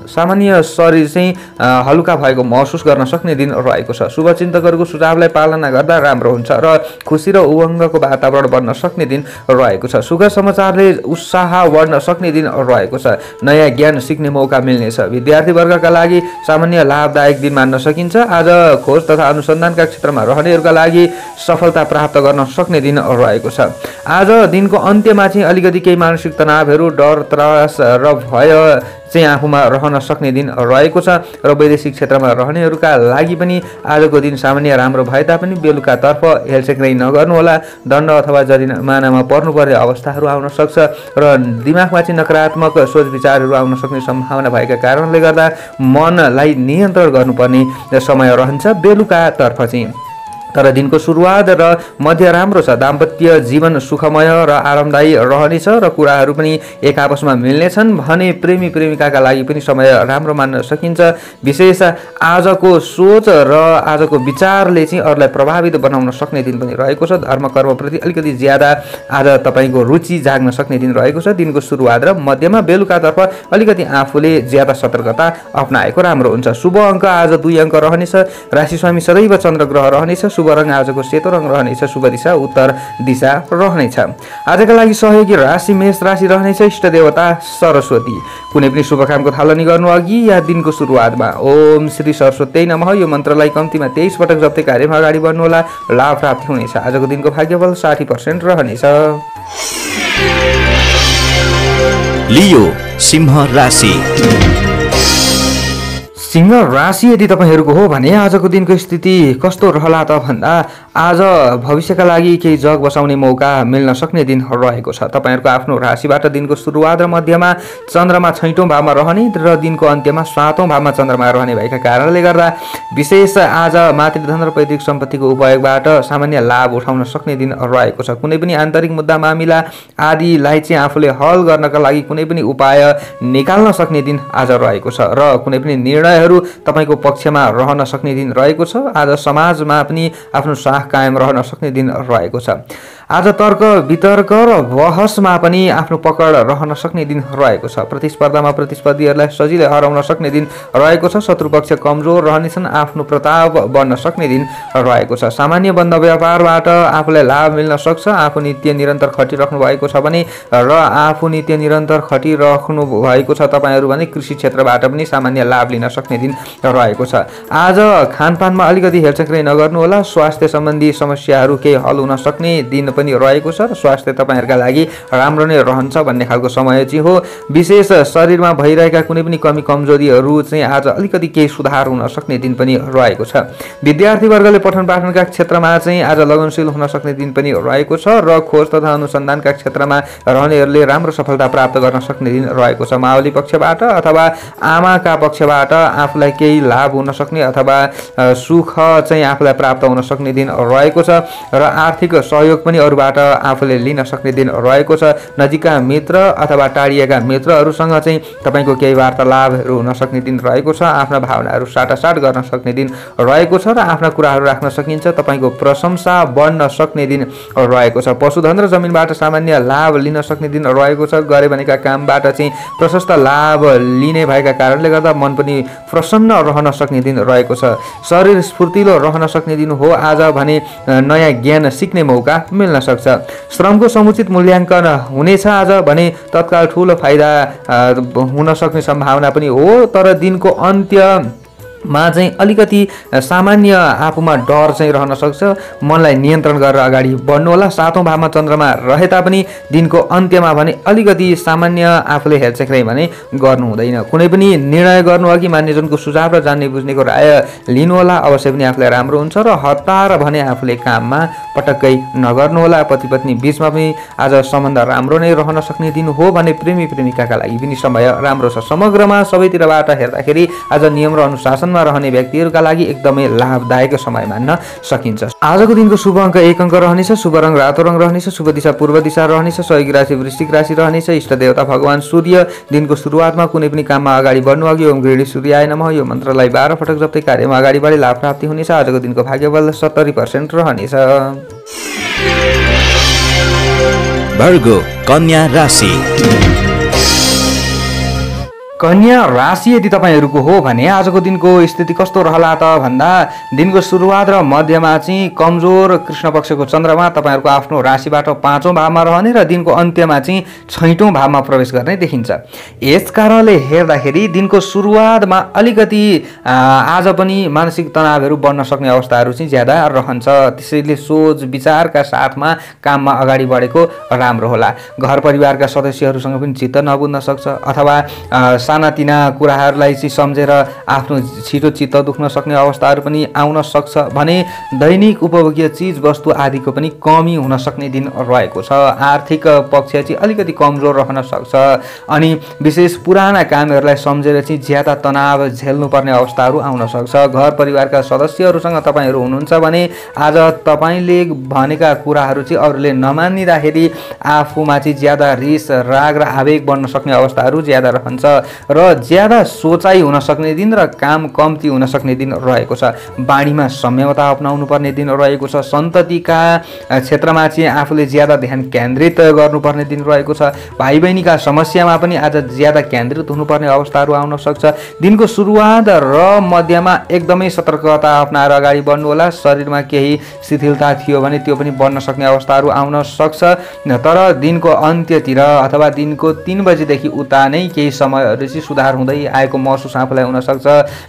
सामान्य शरीर चाहिँ हलुका भएको महसुस गर्न सक्ने दिन रहेको छ। शुभचिन्तकहरूको सुझावलाई पालना गर्दा राम्रो हुन्छ र खुसी र उमङ्गको वातावरण बन्न सक्ने दिन रहेको छ। सुखद समाचारले उत्साह बढ्न सक्ने दिन रहेको छ। नयाँ ज्ञान सिक्ने मौका मिल्नेछ। विद्यार्थी वर्गका लागि सामान्य लाभदायक दिन मान्न सकिन्छ। आज खोज तथा अनुसन्धानका क्षेत्रमा रहनेहरूका लागि सफलता प्राप्त गर्न सक्ने दिन रहेको छ। आज दिनको अन्त्यमा चाहिँ अलिकति केही मानसिक तनावहरू, डर, त्रास र भय चाहिँ आफूमा रहन सक्ने दिन रहेको छ र वैदेशिक क्षेत्रमा रहनेहरूका लागि पनि आजको दिन सामान्य राम्रो भए तापनि बेलुकातर्फ हेलचेक्राइ नगर्नुहोला। दण्ड अथवा जरिमानामा पर्नुपर्ने अवस्थाहरू आउन सक्छ र दिमागमा चाहिँ नकारात्मक सोच विचारहरू आउन सक्ने सम्भावना भएका कारणले गर्दा मनलाई नियन्त्रण गर्नुपर्ने समय रहन्छ बेलुकातर्फ चाहिँ। तर दिनको सुरुवात र मध्य राम्रो छ। दाम्पत्य जीवन सुखमय र आरामदायी रहनेछ र कुराहरू पनि एक आपसमा मिल्नेछन् भने प्रेमी प्रेमिकाका लागि पनि समय राम्रो मान्न सकिन्छ। विशेष आजको सोच र आजको विचारले चाहिँ अरूलाई प्रभावित बनाउन सक्ने दिन पनि रहेको छ। धर्म कर्मप्रति अलिकति ज्यादा आज तपाईँको रुचि जाग्न सक्ने दिन रहेको छ। दिनको सुरुवात र मध्यमा बेलुकातर्फ अलिकति आफूले ज्यादा सतर्कता अप्नाएको राम्रो हुन्छ। शुभ अङ्क आज 2 अङ्क रहनेछ। राशि स्वामी सदैव चन्द्र ग्रह रहनेछ। शुभ रङ आजको सेतो रङ रहनेछ। शुभ दिशा उत्तर दिशा रहनेछ। आजका लागि सहयोगी राशि मेष राशि रहनेछ। इष्ट देवता सरस्वती। कुनै पनि शुभ कामको थालनी गर्नु अघि या दिनको सुरुवातमा ओम श्री सरस्वती नमः यो मन्त्रलाई कम्तीमा 23 पटक जप्दै कार्यमा अगाडि बढ्नुहोला। लाभ प्राप्ति हुनेछ। आजको दिनको भाग्यबल 60% रहनेछ। लियो सिंह राशि। सिंह राशि यदि तपाईहरूको हो भने आजको दिनको स्थिति कस्तो रहला त भन्दा आज भविष्यका लागि केही जग बसाउने मौका मिल्न सक्ने दिन रहेको छ। तपाईहरूको आफ्नो राशिबाट दिनको सुरुवात र मध्यमा चन्द्रमा 6औं भावमा रहने र दिनको अन्त्यमा 7औं भावमा चन्द्रमा रहने भएका कारणले गर्दा विशेष आज मातृधन र पैतृक सम्पत्तिको उपयोगबाट सामान्य लाभ उठाउन सक्ने दिन रहेको छ। कुनै पनि आन्तरिक मुद्दा मामिला आदिलाई चाहिँ आफूले हल गर्नका लागि कुनै पनि उपाय निकाल्न सक्ने दिन आज रहेको छ र कुनै पनि निर्णय तपाईको पक्षमा रहन सक्ने दिन रहेको छ। आज समाजमा पनि आफ्नो साख कायम रहन सक्ने दिन रहेको छ। आज तर्क वितर्क र बहसमा पनि आफ्नो पकड रहन सक्ने दिन रहेको छ। प्रतिस्पर्धामा प्रतिस्पर्धीहरूलाई सजिलै हराउन सक्ने दिन रहेको छ। शत्रुपक्ष कमजोर रहनेछन्। आफ्नो प्रताप बढ्न सक्ने दिन रहेको छ। सामान्य बन्द व्यापारबाट आफूलाई लाभ मिल्न सक्छ। आफू नित्य निरन्तर खटिराख्नु भएको छ भने र आफू नित्य निरन्तर खटिराख्नु भएको छ तपाईहरू भने कृषि क्षेत्रबाट पनि सामान्य लाभ लिन सक्ने दिन रहेको छ। आज खानपानमा अलिकति हेरचेक्राइ नगर्नु होला। स्वास्थ्य सम्बन्धी समस्याहरू केही हल हुन सक्ने दिन पनि रहेको छ र स्वास्थ्य तपाईहरुका लागि राम्रो नै रहन्छ भन्ने खालको समय चाहिँ हो। विशेष शरीरमा भइरहेका कुनै पनि कमी कमजोरीहरू चाहिँ आज अलिकति केही सुधार हुन सक्ने दिन पनि रहेको छ। विद्यार्थी वर्गले पठन पाठनका क्षेत्रमा चाहिँ आज लगनशील हुन सक्ने दिन पनि रहेको छ र खोज तथा अनुसन्धानका क्षेत्रमा रहनेहरूले राम्रो सफलता प्राप्त गर्न सक्ने दिन रहेको छ। मावली पक्षबाट अथवा आमाका पक्षबाट आफूलाई केही लाभ हुन सक्ने अथवा सुख चाहिँ आफूलाई प्राप्त हुन सक्ने दिन रहेको छ र आर्थिक सहयोग पनि अरूबाट आफूले लिन सक्ने दिन रहेको छ। नजिकका मित्र अथवा टाढिएका मित्रहरूसँग चाहिँ तपाईको केही वार्तालापहरू हुन सक्ने दिन रहेको छ। आफ्ना भावनाहरू साटासाट गर्न सक्ने दिन रहेको छ र आफ्ना कुराहरू राख्न सकिन्छ। तपाईको प्रशंसा बढ्न सक्ने दिन रहेको छ। पशुधन र जमिनबाट सामान्य लाभ लिन सक्ने दिन रहेको छ। गरे भनेका कामबाट चाहिँ प्रशस्त लाभ लिने भएका कारणले गर्दा मन पनि प्रसन्न रहन सक्ने दिन रहेको छ। शरीर स्फूर्तिलो रहन सक्ने दिन हो आज भने नयाँ ज्ञान सिक्ने मौका मिल्न सक्छ। श्रमको समुचित मूल्याङ्कन हुनेछ आज भने तत्काल ठूलो फाइदा हुन सक्ने सम्भावना पनि हो। तर दिनको अन्त्यमा चाहिँ अलिकति सामान्य आफूमा डर चाहिँ रहन सक्छ। मनलाई नियन्त्रण गरेर अगाडि बढ्नु होला। 7औं भावमा चन्द्रमा रहे तापनि दिनको अन्त्यमा भने अलिकति सामान्य आफूले हेरचेक्राइ भने गर्नु हुँदैन। कुनै पनि निर्णय गर्नु अघि मान्यजनको सुझाव र जान्ने बुझ्नेको राय लिनु होला। अवश्य पनि आफूलाई राम्रो हुन्छ र हतार भने आफूले काममा पटक्कै नगर्नु होला। पति पत्नी बीचमा पनि आज सम्बन्ध राम्रो नै रहन सक्ने दिन हो भने प्रेमी प्रेमिकाका लागि पनि समय राम्रो छ। समग्रमा सबैतिरबाट हेर्दाखेरि आज नियम र अनुशासनमा रहने व्यक्तिहरूका लागि एकदमै लाभदायक समय मान्न सकिन्छ। आजको दिनको शुभ अङ्क 1 अङ्क रहनेछ। शुभ रङ रातो रङ रहनेछ। शुभ दिशा पूर्व दिशा रहनेछ। सहयोगी राशि वृश्चिक राशि रहनेछ। इष्ट देवता भगवान सूर्य। दिनको सुरुवातमा कुनै पनि काममा अगाडि बढ्नु अघि ओम गृहिणी सूर्याय नमः यो मन्त्रलाई 12 पटक जप्दै कार्यमा अगाडि बढे लाभ प्राप्ति हुनेछ। आजको दिनको भाग्यबल 70% रहनेछ। वर्गो कन्या राशि। कन्या राशि यदि तपाईँहरूको हो भने आजको दिनको स्थिति कस्तो रहला त भन्दा दिनको सुरुवात र मध्यमा चाहिँ कमजोर कृष्ण पक्षको चन्द्रमा तपाईँहरूको आफ्नो राशिबाट 5औं भावमा रहने र दिनको अन्त्यमा चाहिँ 6औं भावमा प्रवेश गर्ने देखिन्छ। यस कारणले हेर्दाखेरि दिनको सुरुवातमा अलिकति आज पनि मानसिक तनावहरू बढ्न सक्ने अवस्थाहरू चाहिँ ज्यादा रहन्छ। त्यसैले सोच विचारका साथमा काममा अगाडि बढेको राम्रो होला। घर परिवारका सदस्यहरूसँग पनि चित्त नबुझ्न सक्छ अथवा सानातिना कुराहरूलाई चाहिँ सम्झेर आफ्नो छिटो चित्त दुख्न सक्ने अवस्थाहरू पनि आउन सक्छ भने दैनिक उपभोग्य चिज वस्तु आदिको पनि कमी हुन सक्ने दिन रहेको छ। आर्थिक पक्ष चाहिँ अलिकति कमजोर रहन सक्छ अनि विशेष पुराना कामहरूलाई सम्झेर चाहिँ ज्यादा तनाव झेल्नुपर्ने अवस्थाहरू आउन सक्छ। घर परिवारका सदस्यहरूसँग तपाईँहरू हुनुहुन्छ भने आज तपाईँले भनेका कुराहरू चाहिँ अरूले नमानिँदाखेरि आफूमा चाहिँ ज्यादा रिस राग र आवेग बढ्न सक्ने अवस्थाहरू ज्यादा रहन्छ र ज्यादा सोचाइ हुन सक्ने दिन र काम कम्ती हुन सक्ने दिन रहेको छ। बाणीमा संयमता अपनाउनु पर्ने दिन रहेको छ। सन्ततिका क्षेत्रमा चाहिँ आफूले ज्यादा ध्यान केन्द्रित गर्नुपर्ने दिन रहेको छ। भाइ बहिनीका समस्यामा पनि आज ज्यादा केन्द्रित हुनुपर्ने अवस्थाहरू आउन सक्छ। दिनको सुरुवात र मध्यमा एकदमै सतर्कता अपनाएर अगाडि बढ्नु होला। शरीरमा केही शिथिलता थियो भने त्यो पनि बढ्न सक्ने अवस्थाहरू आउन सक्छ। तर दिनको अन्त्यतिर अथवा दिनको 3 बजेदेखि उता नै केही समयहरू चाहिँ सुधार हुँदै आएको महसुस आफूलाई हुन सक्छ।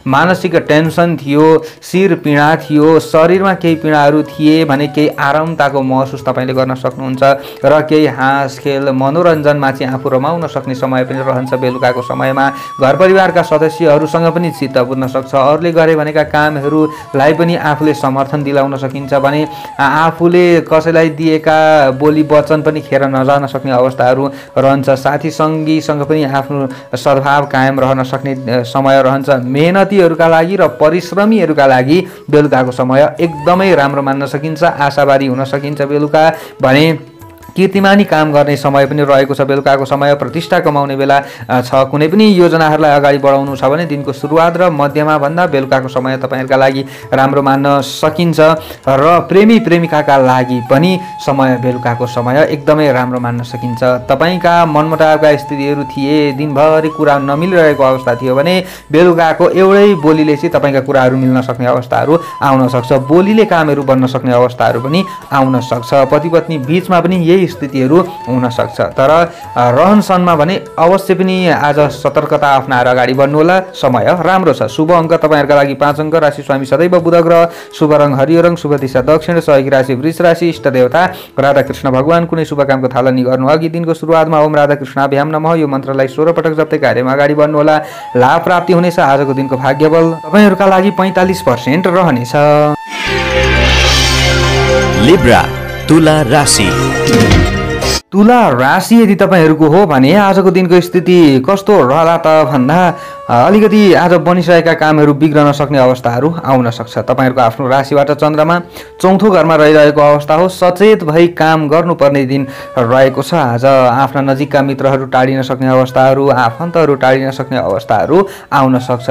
मानसिक टेन्सन थियो, शिर पीडा थियो, शरीरमा केही पीडाहरू थिए भने केही आरामताको महसुस तपाईँले गर्न सक्नुहुन्छ र केही हाँस खेल मनोरञ्जनमा चाहिँ आफू रमाउन सक्ने समय पनि रहन्छ। बेलुकाको समयमा घर परिवारका सदस्यहरूसँग पनि चित्त बुझ्न सक्छ। अरूले गरे भनेका कामहरूलाई पनि आफूले समर्थन दिलाउन सकिन्छ भने आफूले कसैलाई दिएका बोली वचन पनि खेर नजान सक्ने अवस्थाहरू रहन्छ। साथी सङ्गीसँग पनि आफ्नो सद्भाव कायम रहन सक्ने समय रहन्छ। मेहनतीहरूका लागि र परिश्रमीहरूका लागि बेलुकाको समय एकदमै राम्रो मान्न सकिन्छ। आशावादी हुन सकिन्छ। बेलुका भने कीर्तिमानी काम गर्ने समय पनि रहेको छ। बेलुकाको समय प्रतिष्ठा कमाउने बेला छ। कुनै पनि योजनाहरूलाई अगाडि बढाउनु छ भने दिनको सुरुवात र मध्यमा भन्दा बेलुकाको समय तपाईँहरूका लागि राम्रो मान्न सकिन्छ र प्रेमी प्रेमिकाका लागि पनि समय बेलुकाको समय एकदमै राम्रो मान्न सकिन्छ। तपाईँका मनमुटावका स्थितिहरू थिए, दिनभरि कुरा नमिलिरहेको अवस्था थियो भने बेलुकाको एउटै बोलीले चाहिँ तपाईँका कुराहरू मिल्न सक्ने अवस्थाहरू आउन सक्छ। बोलीले कामहरू बन्न सक्ने अवस्थाहरू पनि आउन सक्छ। पति पत्नी बीचमा पनि यही स्थितिहरू हुन सक्छ। तर रहनसहनमा भने अवश्य पनि आज सतर्कता अपनाएर अगाडि बढ्नु होला। समय राम्रो छ। शुभ अङ्क तपाईँहरूका लागि 5 अङ्क। राशि स्वामी सदैव बुध ग्रह। शुभ रङ हरियो रङ। शुभ दिशा दक्षिण। सहयोगी राशि वृष राशि। इष्ट देवता राधाकृष्ण भगवान। कुनै शुभ कामको थालनी गर्नु अघि दिनको सुरुवातमा ओम राधाकृष्णाभ्याम नमः यो मन्त्रलाई 16 पटक जप्दै कार्यमा अगाडि बढ्नु होला। लाभ प्राप्ति हुनेछ। आजको दिनको भाग्यबल तपाईँहरूका लागि 45% रहनेछ। लिब्रा तुला राशि। तुला राशि यदि तपाईँहरूको हो भने आजको दिनको स्थिति कस्तो रहला त भन्दा अलिकति आज बनिसकेका कामहरू बिग्रन सक्ने अवस्थाहरू आउन सक्छ। तपाईँहरूको आफ्नो राशिबाट चन्द्रमा 4थो घरमा रहिरहेको अवस्था हो। सचेत भई काम गर्नुपर्ने दिन रहेको छ। आज आफ्ना नजिकका मित्रहरू टाढिन सक्ने अवस्थाहरू, आफन्तहरू टाढिन सक्ने अवस्थाहरू आउन सक्छ।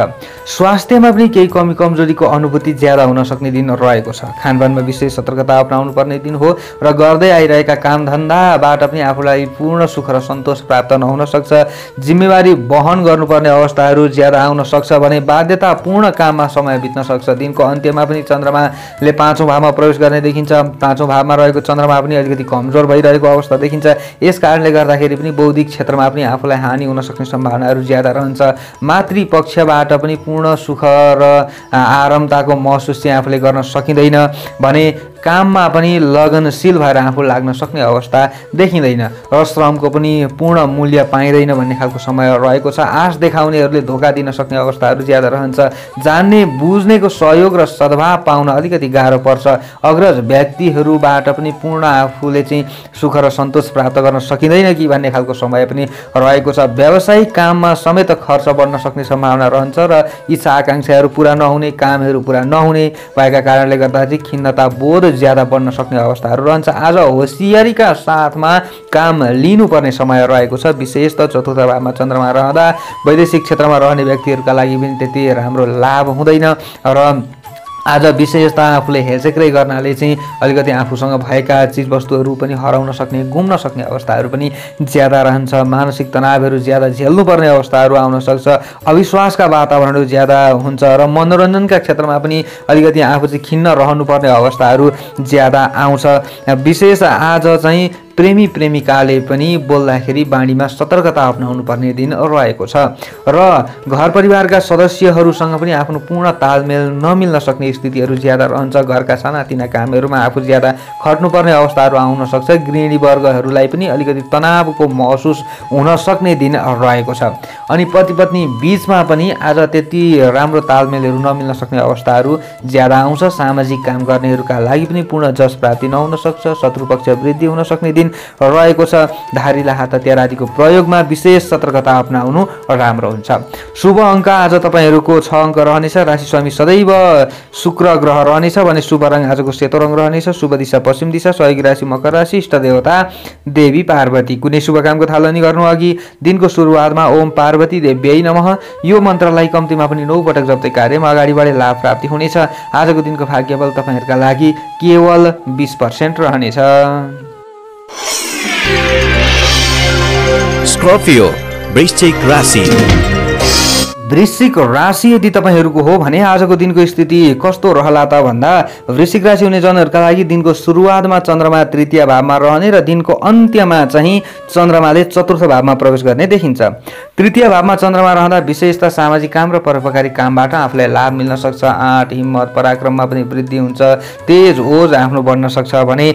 स्वास्थ्यमा पनि केही कमी कमजोरीको अनुभूति ज्यादा हुन सक्ने दिन रहेको छ। खानपानमा विशेष सतर्कता अपनाउनु पर्ने दिन हो र गर्दै आइरहेका कामधन्दाबाट पनि आफूलाई पूर्ण सुख र सन्तोष प्राप्त नहुन सक्छ। जिम्मेवारी वहन गर्नुपर्ने अवस्थाहरू ज्यादा आउन सक्छ भने बाध्यतापूर्ण काममा समय बित्न सक्छ। दिनको अन्त्यमा पनि चन्द्रमाले 5औं भावमा प्रवेश गर्ने देखिन्छ। 5औं भावमा रहेको चन्द्रमा पनि अलिकति कमजोर भइरहेको अवस्था देखिन्छ। यस कारणले गर्दाखेरि पनि बौद्धिक क्षेत्रमा पनि आफूलाई हानि हुन सक्ने सम्भावनाहरू ज्यादा रहन्छ। मातृपक्षबाट पनि पूर्ण सुख र आरामताको महसुस चाहिँ आफूले गर्न सकिँदैन भने काममा पनि लगनशील भएर आफू लाग्न सक्ने अवस्था देखिँदैन र श्रमको पनि पूर्ण मूल्य पाइँदैन भन्ने खालको समय रहेको छ। आश देखाउनेहरूले धोका दिन सक्ने अवस्थाहरू ज्यादा रहन्छ। जान्ने बुझ्नेको सहयोग र सद्भाव पाउन अलिकति गाह्रो पर्छ। अग्रज व्यक्तिहरूबाट पनि पूर्ण आफूले चाहिँ सुख र सन्तोष प्राप्त गर्न सकिँदैन कि भन्ने खालको समय पनि रहेको छ। व्यावसायिक काममा समेत खर्च बढ्न सक्ने सम्भावना रहन्छ र इच्छा आकाङ्क्षाहरू पुरा नहुने, कामहरू पुरा नहुने भएका कारणले गर्दा चाहिँ खिन्नता बोध ज्यादा बढ्न सक्ने अवस्थाहरू रहन्छ। आज होसियारीका साथमा काम लिनुपर्ने समय रहेको छ। विशेष त 4थो भावमा चन्द्रमा रहँदा वैदेशिक क्षेत्रमा रहने व्यक्तिहरूका लागि पनि त्यति राम्रो लाभ हुँदैन र आज विशेषतः आफूले हेरचेक्राइ गर्नाले चाहिँ अलिकति आफूसँग भएका चिजवस्तुहरू पनि हराउन सक्ने, गुम्न सक्ने अवस्थाहरू पनि ज्यादा रहन्छ। मानसिक तनावहरू ज्यादा झेल्नुपर्ने अवस्थाहरू आउन सक्छ। अविश्वासका वातावरणहरू ज्यादा हुन्छ र मनोरञ्जनका क्षेत्रमा पनि अलिकति आफू चाहिँ खिन्न रहनुपर्ने अवस्थाहरू ज्यादा आउँछ। विशेष आज चाहिँ प्रेमी प्रेमिकाले पनि बोल्दाखेरि बाणीमा सतर्कता अपनाउनु पर्ने दिन रहेको छ र घर परिवारका सदस्यहरूसँग पनि आफ्नो पूर्ण तालमेल नमिल्न सक्ने स्थितिहरू ज्यादा रहन्छ। घरका सानातिना कामहरूमा आफू ज्यादा खट्नुपर्ने अवस्थाहरू आउन सक्छ। गृहिणी वर्गहरूलाई पनि अलिकति तनावको महसुस हुन सक्ने दिन रहेको छ। अनि पति पत्नी बीचमा पनि आज त्यति राम्रो तालमेलहरू नमिल्न सक्ने अवस्थाहरू ज्यादा आउँछ। सामाजिक काम गर्नेहरूका लागि पनि पूर्ण जस प्राप्ति नहुन सक्छ। शत्रुपक्ष वृद्धि हुन सक्ने दिन रहेको छ। धारिला हात हतियार आदिको प्रयोगमा विशेष सतर्कता अपनाउनु राम्रो हुन्छ। शुभ अङ्क आज तपाईँहरूको 6 अङ्क रहनेछ। राशि स्वामी सदैव शुक्र ग्रह रहनेछ भने शुभ रङ आजको सेतो रङ रहनेछ। शुभ दिशा पश्चिम दिशा। सहयोगी राशि मकर राशि। इष्ट देवता देवी पार्वती। कुनै शुभ कामको थालनी गर्नु अघि दिनको सुरुवातमा ओम पार्वती देव्यै नमः यो मन्त्रलाई कम्तीमा पनि 9 पटक जप्दै कार्यमा अगाडि बढे लाभ प्राप्ति हुनेछ। आजको दिनको भाग्यबल तपाईँहरूका लागि केवल 20% रहनेछ। स्कर्पियो वृश्चिक राशि। वृश्चिक राशि यदि तपाईहरूको हो भने आजको दिनको स्थिति कस्तो रहला त भन्दा वृश्चिक राशि हुने जनहरूका लागि दिनको सुरुवातमा चन्द्रमा तृतीय भावमा रहने र दिनको अन्त्यमा चाहिँ चन्द्रमाले चतुर्थ भावमा प्रवेश गर्ने देखिन्छ। तृतीय भावमा चन्द्रमा रहँदा विशेषतः सामाजिक काम र परोपकारी कामबाट आफूलाई लाभ मिल्न सक्छ। आँट हिम्मत पराक्रममा पनि वृद्धि हुन्छ। तेज ओज आफ्नो बढ्न सक्छ भने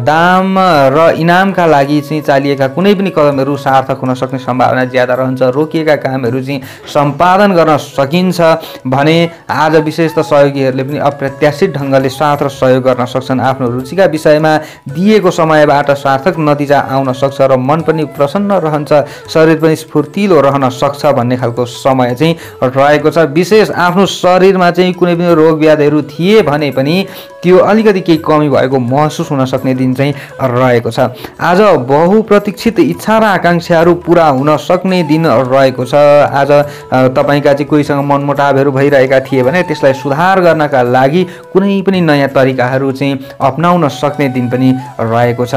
दाम र इनामका लागि चाहिँ चालिएका कुनै पनि कदमहरू सार्थक हुन सक्ने सम्भावना ज्यादा रहन्छ। रोकिएका कामहरू चाहिँ सम्पादन गर्न सकिन्छ भने आज विशेषतः सहयोगीहरूले पनि अप्रत्याशित ढङ्गले साथ र सहयोग गर्न सक्छन्। आफ्नो रुचिका विषयमा दिएको समयबाट सार्थक नतिजा आउन सक्छ र मन पनि प्रसन्न रहन्छ। शरीर पनि स्फूर्तिलो रहन सक्छ भन्ने खालको समय चाहिँ रहेको छ। विशेष आफ्नो शरीरमा चाहिँ कुनै पनि रोग व्याधिहरू थिए भने पनि त्यो अलिकति केही कमी भएको महसुस हुन सक्ने दिन चाहिँ रहेको छ। आज बहुप्रतीक्षित इच्छा र आकाङ्क्षाहरू पुरा हुन सक्ने दिन रहेको छ। आज तपाईका चाहिँ कोहीसँग मनमुटावहरू भइरहेका थिए भने त्यसलाई सुधार गर्नका लागि कुनै पनि नयाँ तरिकाहरू चाहिँ अपनाउन सक्ने दिन पनि रहेको छ।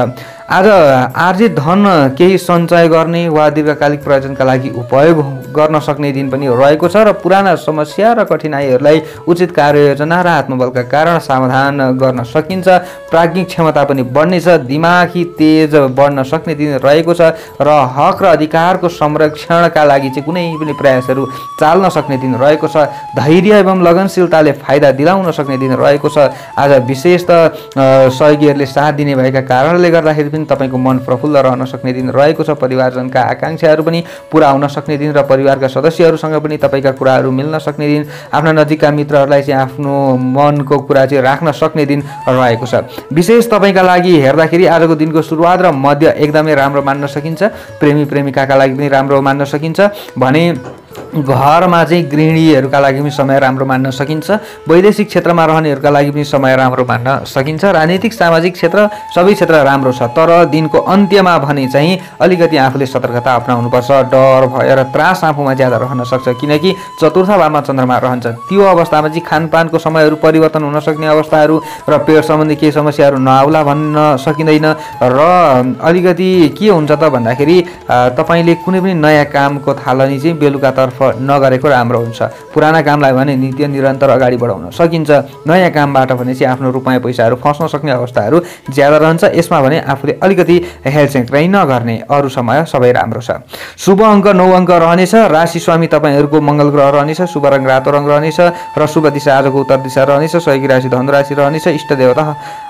आज आर्जित धन केही सञ्चय गर्ने वा दीर्घकालिक प्रयोजनका लागि उपयोग गर्न सक्ने दिन पनि रहेको छ र पुराना समस्या र कठिनाइहरूलाई उचित कार्ययोजना र आत्मबलका कारण समाधान गर्न सकिन्छ। प्राज्ञिक क्षमता पनि बढ्नेछ। दिमागी तेज बढ्न सक्ने दिन रहेको छ र हक र अधिकारको संरक्षणका लागि चाहिँ कुनै पनि प्रयासहरू चाल्न सक्ने दिन रहेको छ। धैर्य एवं लगनशीलताले फाइदा दिलाउन सक्ने दिन रहेको छ। आज विशेषतः सहयोगीहरूले साथ दिने भएका कारणले गर्दाखेरि पनि तपाईको मन प्रफुल्ल रहन सक्ने दिन रहेको छ। परिवारजनका आकाङ्क्षाहरू पनि पुरा हुन सक्ने दिन र परिवारका सदस्यहरूसँग पनि तपाईका कुराहरू मिल्न सक्ने दिन। आफ्ना नजिकका मित्रहरूलाई चाहिँ आफ्नो मनको कुरा चाहिँ राख्न सक्ने दिन रहेको छ। विशेष तपाईका लागि हेर्दाखेरि आजको दिनको सुरुवात र मध्य एकदमै राम्रो मान्न सकिन्छ। प्रेमी प्रेमिकाका लागि पनि राम्रो मान्न सकिन्छ भने घरमा चाहिँ गृहिणीहरूका लागि पनि समय राम्रो मान्न सकिन्छ। वैदेशिक क्षेत्रमा रहनेहरूका लागि पनि समय राम्रो मान्न सकिन्छ। राजनीतिक सामाजिक क्षेत्र सबै क्षेत्र राम्रो छ। तर दिनको अन्त्यमा भने चाहिँ अलिकति आफूले सतर्कता अपनाउनुपर्छ। डर भय र त्रास आफूमा ज्यादा रहन सक्छ किनकि चतुर्थ भावमा चन्द्रमा रहन्छ। त्यो अवस्थामा चाहिँ खानपानको समयहरू परिवर्तन हुन सक्ने अवस्थाहरू र पेट सम्बन्धी केही समस्याहरू नआउला भन्न सकिँदैन। र अलिकति के हुन्छ त भन्दाखेरि तपाईँले कुनै पनि नयाँ कामको थालनी चाहिँ बेलुकातर्फ नगरेको राम्रो हुन्छ। पुराना कामलाई भने नित्य निरन्तर अगाडि बढाउन सकिन्छ। नयाँ कामबाट भने चाहिँ आफ्नो रुपैयाँ पैसाहरू फस्न सक्ने अवस्थाहरू ज्यादा रहन्छ। यसमा भने आफूले अलिकति हेलचेक्राइ नगर्ने, अरू समय सबै राम्रो छ। शुभ अङ्क 9 अङ्क रहनेछ। राशि स्वामी तपाईँहरूको मङ्गल ग्रह रहनेछ। शुभ रङ रातो रङ रहनेछ र शुभ दिशा आजको उत्तर दिशा रहनेछ। सहयोगी राशि धनु राशि रहनेछ। इष्ट देवता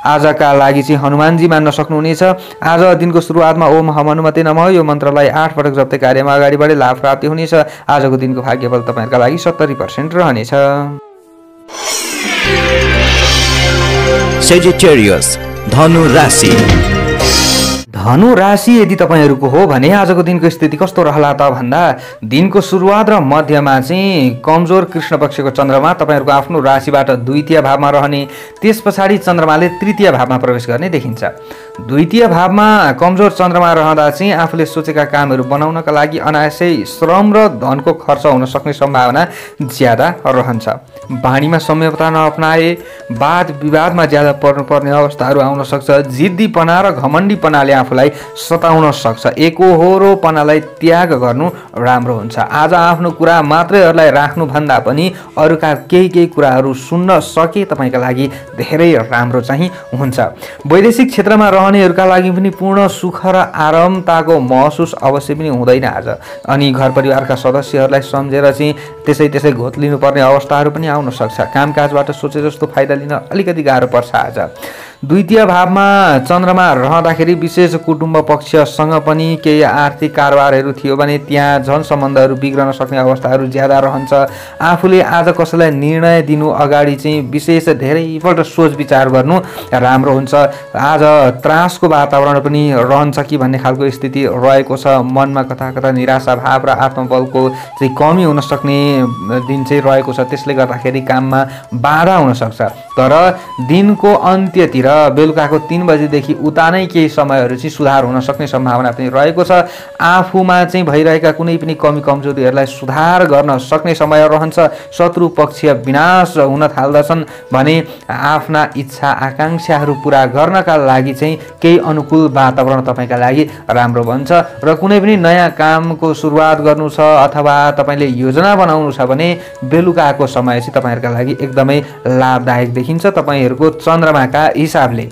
आजका लागि चाहिँ हनुमानजी मान्न सक्नुहुनेछ। आज दिनको सुरुवातमा ओम हम हनुमते नमः यो मन्त्रलाई 8 पटक जप्दै कार्यमा अगाडि बढे लाभ प्राप्ति हुनेछ। आजको दिनको भाग्यबल तपाईहरुका लागि 70% रहनेछ। सेजिटेरियस धनु राशि। धनु राशि यदि तपाईँहरूको हो भने आजको दिनको स्थिति कस्तो रहला त भन्दा दिनको सुरुवात र मध्यमा चाहिँ कमजोर कृष्ण पक्षको चन्द्रमा तपाईँहरूको आफ्नो राशिबाट द्वितीय भावमा रहने, त्यस पछाडि चन्द्रमाले तृतीय भावमा प्रवेश गर्ने देखिन्छ। द्वितीय भावमा कमजोर चन्द्रमा रहँदा चाहिँ आफूले सोचेका कामहरू बनाउनका लागि अनायासै श्रम र धनको खर्च हुन सक्ने सम्भावना ज्यादा रहन्छ। बानीमा संयमता नअपनाए वाद विवादमा ज्यादा पर्नुपर्ने अवस्थाहरू आउन सक्छ। जिद्दीपना र घमण्डीपनाले आफूलाई सताउन सक्छ। एकोहोरोपनालाई त्याग गर्नु राम्रो हुन्छ। आज आफ्नो कुरा मात्रैहरूलाई राख्नुभन्दा पनि अरूका केही कुराहरू सुन्न सके तपाईँका लागि धेरै राम्रो चाहिँ हुन्छ। वैदेशिक क्षेत्रमा रहनेहरूका लागि पनि पूर्ण सुख र आरामताको महसुस अवश्य पनि हुँदैन आज। अनि घर परिवारका सदस्यहरूलाई सम्झेर चाहिँ त्यसै घोत्लिनुपर्ने अवस्थाहरू पनि आउन सक्छ। कामकाजबाट सोचे जस्तो फाइदा लिन अलिकति गाह्रो पर्छ आज। द्वितीय भावमा चन्द्रमा रहँदाखेरि विशेष कुटुम्ब पक्षसँग पनि केही आर्थिक कारोबारहरू थियो भने त्यहाँ झन् सम्बन्धहरू बिग्रन सक्ने अवस्थाहरू ज्यादा रहन्छ। आफूले आज कसैलाई निर्णय दिनु अगाडि चाहिँ विशेष धेरैपल्ट सोच विचार गर्नु राम्रो हुन्छ। आज त्रासको वातावरण पनि रहन्छ कि भन्ने खालको स्थिति रहेको छ। मनमा कता निराशा भाव र आत्मबलको चाहिँ कमी हुन सक्ने दिन चाहिँ रहेको छ। त्यसले गर्दाखेरि काममा बाधा हुन सक्छ। तर दिनको अन्त्यतिर बेलुकाको 3 बजेदेखि उता नै केही समयहरू चाहिँ सुधार हुन सक्ने सम्भावना पनि रहेको छ। आफूमा चाहिँ भइरहेका कुनै पनि कमी कमजोरीहरूलाई सुधार गर्न सक्ने समय रहन्छ। शत्रु पक्षीय विनाश हुन थाल्दछन् भने आफ्ना इच्छा आकांक्षाहरू पुरा गर्नका लागि चाहिँ केही अनुकूल वातावरण तपाईँका लागि राम्रो बन्छ। र कुनै पनि नयाँ कामको सुरुवात गर्नु छ अथवा तपाईँले योजना बनाउनु छ भने बेलुकाको समय चाहिँ तपाईँहरूका लागि एकदमै लाभदायक देखिन्छ तपाईँहरूको चन्द्रमाका हिसाबले।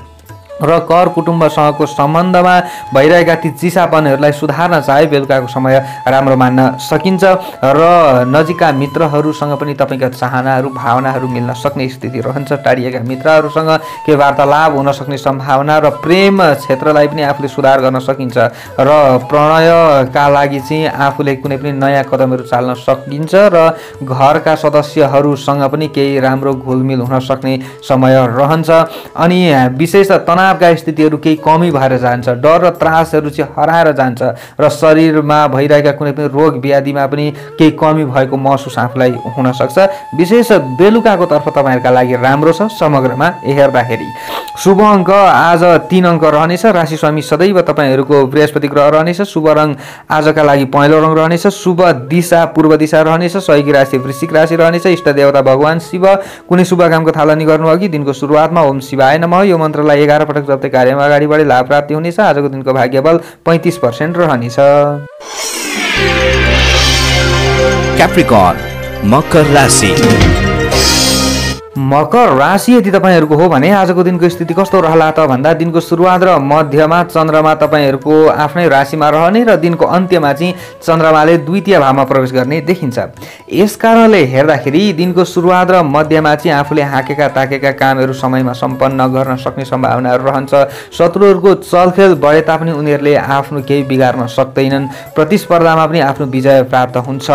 र कर कुटुम्बसँगको सम्बन्धमा भइरहेका ती चिसापनहरूलाई सुधार्न चाहे बेलुकाको समय राम्रो मान्न सकिन्छ। र नजिकका मित्रहरूसँग पनि तपाईँका चाहनाहरू भावनाहरू मिल्न सक्ने स्थिति रहन्छ। टाढिएका मित्रहरूसँग केही वार्तालाप हुन सक्ने सम्भावना र प्रेम क्षेत्रलाई पनि आफूले सुधार गर्न सकिन्छ। र प्रणयका लागि चाहिँ आफूले कुनै पनि नयाँ कदमहरू चाल्न सकिन्छ। र घरका सदस्यहरूसँग पनि केही राम्रो घुलमिल हुन सक्ने समय रहन्छ। अनि विशेष तनावका स्थितिहरू केही कमी भएर जान्छ। डर र त्रासहरू चाहिँ हराएर जान्छ र शरीरमा भइरहेका कुनै पनि रोग व्याधिमा पनि केही कमी भएको महसुस आफूलाई हुन सक्छ। विशेष बेलुकाको तर्फ तपाईँहरूका लागि राम्रो छ समग्रमा हेर्दाखेरि। शुभ अङ्क आज 3 अङ्क रहनेछ। राशि स्वामी सदैव तपाईँहरूको बृहस्पति ग्रह रहनेछ। शुभ रङ आजका लागि पहेँलो रङ रहनेछ। शुभ दिशा पूर्व दिशा रहनेछ। सहयोगी राशि वृश्चिक राशि रहनेछ। इष्ट देवता भगवान शिव। कुनै शुभ कामको थालनी गर्नु अघि दिनको सुरुवातमा ओम शिवाय नमः यो मन्त्रलाई 11 पटक जप्दै कार्यमा अगाडि बढे लाभ प्राप्ति हुनेछ। आजको दिनको भाग्यबल 35% रहनेछ। Capricorn, मकर राशि। मकर राशि यदि तपाईँहरूको हो भने आजको दिनको स्थिति कस्तो रहला त भन्दा दिनको सुरुवात र मध्यमा चन्द्रमा तपाईँहरूको आफ्नै राशिमा रहने र दिनको अन्त्यमा चाहिँ चन्द्रमाले द्वितीय भावमा प्रवेश गर्ने देखिन्छ। यस कारणले हेर्दाखेरि दिनको सुरुवात र मध्यमा चाहिँ आफूले हाकेका ताकेका कामहरू समयमा सम्पन्न गर्न सक्ने सम्भावनाहरू रहन्छ। शत्रुहरूको चलखेल बढे तापनि उनीहरूले आफ्नो केही बिगार्न सक्दैनन्। प्रतिस्पर्धामा पनि आफ्नो विजय प्राप्त हुन्छ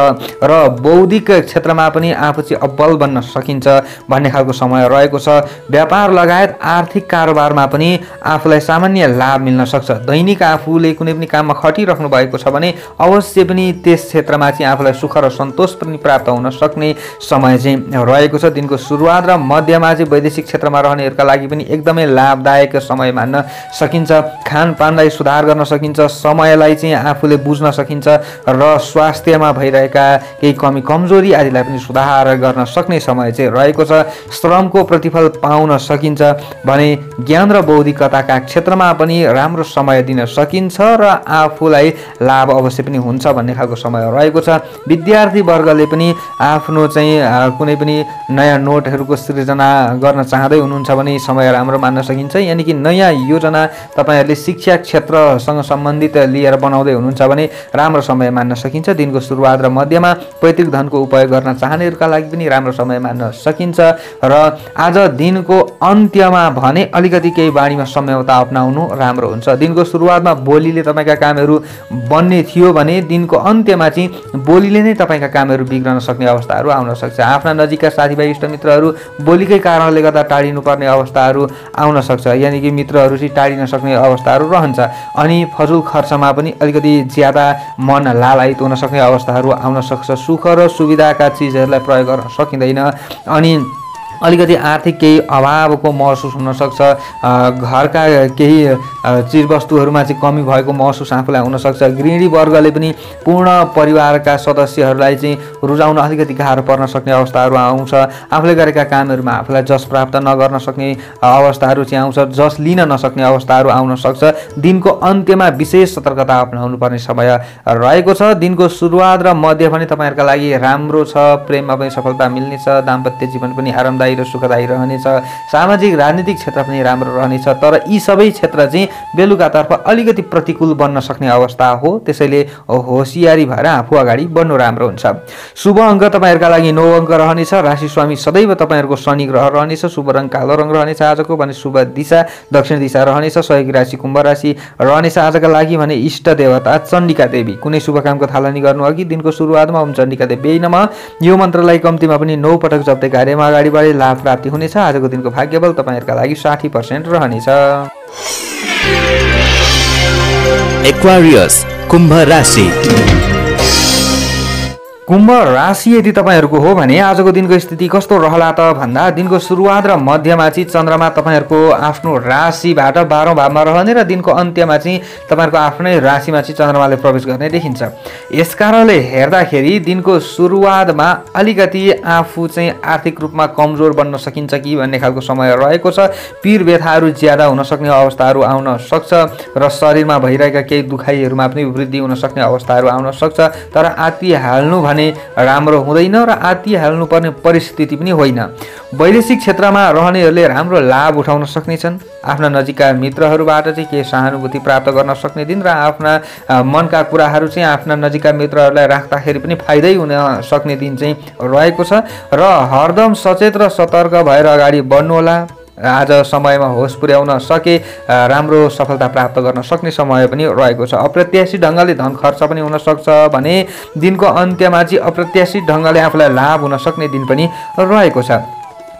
र बौद्धिक क्षेत्रमा पनि आफू चाहिँ अब्बल बन्न सकिन्छ भन्ने खालको समय रहेको छ। व्यापार लगायत आर्थिक कारोबारमा पनि आफूलाई सामान्य लाभ मिल्न सक्छ। दैनिक आफूले कुनै पनि काममा खटिराख्नु भएको छ भने अवश्य पनि त्यस क्षेत्रमा चाहिँ आफूलाई सुख र सन्तोष पनि प्राप्त हुन सक्ने समय चाहिँ रहेको छ। दिनको सुरुवात र मध्यमा चाहिँ वैदेशिक क्षेत्रमा रहनेहरूका लागि पनि एकदमै लाभदायक समय मान्न सकिन्छ। खानपानलाई सुधार गर्न सकिन्छ। समयलाई चाहिँ आफूले बुझ्न सकिन्छ र स्वास्थ्यमा भइरहेका केही कमी कमजोरी आदिलाई पनि सुधार गर्न सक्ने समय चाहिँ रहेको छ। श्रमको प्रतिफल पाउन सकिन्छ भने ज्ञान र बौद्धिकताका क्षेत्रमा पनि राम्रो समय दिन सकिन्छ र आफूलाई लाभ अवश्य पनि हुन्छ भन्ने खालको समय रहेको छ। विद्यार्थी वर्गले पनि आफ्नो चाहिँ कुनै पनि नयाँ नोटहरूको सृजना गर्न चाहँदै हुनुहुन्छ भने समय राम्रो मान्न सकिन्छ। यानि कि नयाँ योजना तपाईँहरूले शिक्षा क्षेत्रसँग सम्बन्धित लिएर बनाउँदै हुनुहुन्छ भने राम्रो समय मान्न सकिन्छ। दिनको सुरुवात र मध्यमा पैतृक धनको उपयोग गर्न चाहनेहरूका लागि पनि राम्रो समय मान्न सकिन्छ र आज दिनको अन्त्यमा भने अलिकति केही बाणीमा सम्यता अपनाउनु राम्रो हुन्छ। दिनको सुरुवातमा बोलीले तपाईँका कामहरू बन्ने थियो भने दिनको अन्त्यमा चाहिँ बोलीले नै तपाईँका कामहरू बिग्रन सक्ने अवस्थाहरू आउन सक्छ। आफ्ना नजिकका साथीभाइ इष्टमित्रहरू बोलीकै कारणले गर्दा टाढिनुपर्ने अवस्थाहरू आउन सक्छ, यानि कि मित्रहरू चाहिँ टाढिन सक्ने अवस्थाहरू रहन्छ। अनि फजुल खर्चमा पनि अलिकति ज्यादा मन लालायित हुन सक्ने अवस्थाहरू आउन सक्छ। सुख र सुविधाका चिजहरूलाई प्रयोग गर्न सकिँदैन अनि अलिकति आर्थिक केही अभावको महसुस हुनसक्छ। घरका केही चिजवस्तुहरूमा चाहिँ कमी भएको महसुस आफूलाई हुनसक्छ। गृहिणी वर्गले पनि पूर्ण परिवारका सदस्यहरूलाई चाहिँ रुझाउन अलिकति गाह्रो पर्न सक्ने अवस्थाहरू आउँछ। आफूले गरेका कामहरूमा आफूलाई जस प्राप्त नगर्न सक्ने अवस्थाहरू चाहिँ आउँछ, जस लिन नसक्ने अवस्थाहरू आउन सक्छ। दिनको अन्त्यमा विशेष सतर्कता अपनाउनु पर्ने समय रहेको छ। दिनको सुरुवात र मध्य पनि तपाईँहरूका लागि राम्रो छ। प्रेममा पनि सफलता मिल्नेछ, दाम्पत्य जीवन पनि आरामदायी र सुखदायी रहनेछ, सामाजिक राजनीतिक क्षेत्र पनि राम्रो रहनेछ। तर यी सबै क्षेत्र चाहिँ बेलुकातर्फ अलिकति प्रतिकूल बन्न सक्ने अवस्था हो, त्यसैले होसियारी भएर आफू अगाडि बढ्नु राम्रो हुन्छ। शुभ अङ्क तपाईँहरूका लागि 9 अङ्क रहनेछ। राशि स्वामी सदैव तपाईँहरूको शनि ग्रह रहनेछ। शुभ रङ कालो रङ रहनेछ आजको भने। शुभ दिशा दक्षिण दिशा रहनेछ। सहयोगी राशि कुम्भ राशि रहनेछ आजका लागि भने। इष्ट देवता चण्डिका देवी। कुनै शुभ कामको थालनी गर्नु अघि दिनको सुरुवातमा ओम चण्डिका देवी नमः यो मन्त्रलाई कम्तीमा पनि 9 पटक जप्दै कार्यमा अगाडि बढे लाभ प्राप्ति हुनेछ। आजको दिनको भाग्यबल तपाईँहरूका लागि 60% रहनेछ। एक्वारियस कुम्भ राशि। कुम्भ राशि यदि तपाईँहरूको हो भने आजको दिनको स्थिति कस्तो रहला त भन्दा दिनको सुरुवात र मध्यमा चाहिँ चन्द्रमा तपाईँहरूको आफ्नो राशिबाट 12औं भावमा रहने र दिनको अन्त्यमा चाहिँ तपाईँहरूको आफ्नै राशिमा चाहिँ चन्द्रमाले प्रवेश गर्ने देखिन्छ। यस कारणले हेर्दाखेरि दिनको सुरुवातमा अलिकति आफू चाहिँ आर्थिक रूपमा कमजोर बन्न सकिन्छ कि भन्ने खालको समय रहेको छ। पीर व्यथाहरू ज्यादा हुन सक्ने अवस्थाहरू आउन सक्छ र शरीरमा भइरहेका केही दुखाइहरूमा पनि वृद्धि हुन सक्ने अवस्थाहरू आउन सक्छ। तर आत्ती हाल्नु राम्रो हुँदैन र आत्ती हाल्नु पर्ने परिस्थिति पनि होइन। वैदेशिक क्षेत्रमा रहनेहरूले राम्रो लाभ उठाउन सक्नेछन्। आफ्ना नजिकका मित्रहरूबाट चाहिँ केही सहानुभूति प्राप्त गर्न सक्ने दिन र आफ्ना मनका कुराहरू चाहिँ आफ्ना नजिकका मित्रहरूलाई राख्दाखेरि पनि फाइदै हुन सक्ने दिन चाहिँ रहेको छ र हरदम सचेत र सतर्क भएर अगाडि बढ्नुहोला। आज समयमा होस पुर्याउन सके राम्रो सफलता प्राप्त गर्न सक्ने समय पनि रहेको छ। अप्रत्याशित ढङ्गले धन खर्च पनि हुन सक्छ भने दिनको अन्त्यमा चाहिँ अप्रत्याशित ढङ्गले आफूलाई लाभ हुन सक्ने दिन पनि रहेको छ।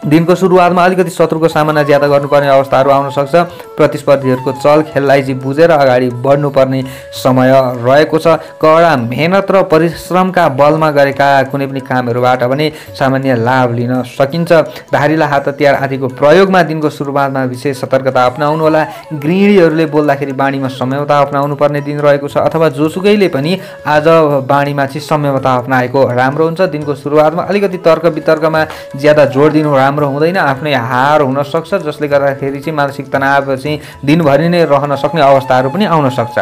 दिनको सुरुवातमा अलिकति शत्रुको सामना ज्यादा गर्नुपर्ने अवस्थाहरू आउन सक्छ। प्रतिस्पर्धीहरूको चल खेललाई चाहिँ बुझेर अगाडि बढ्नुपर्ने समय रहेको छ। कडा मेहनत र परिश्रमका बलमा गरेका कुनै पनि कामहरूबाट पनि सामान्य लाभ लिन सकिन्छ। धारिला हात हतियार आदिको प्रयोगमा दिनको सुरुवातमा विशेष सतर्कता अपनाउनु होला। गृहिणीहरूले बोल्दाखेरि बाणीमा संयमता अपनाउनु पर्ने दिन रहेको छ, अथवा जोसुकैले पनि आज बाणीमा चाहिँ संयमता अपनाएको राम्रो हुन्छ। दिनको सुरुवातमा अलिकति तर्क वितर्कमा ज्यादा जोड दिनु राम्रो हुँदैन। आफ्नै हार हुन सक्छ, जसले गर्दाखेरि चाहिँ मानसिक तनाव चाहिँ दिनभरि नै रहन सक्ने अवस्थाहरू पनि आउन सक्छ।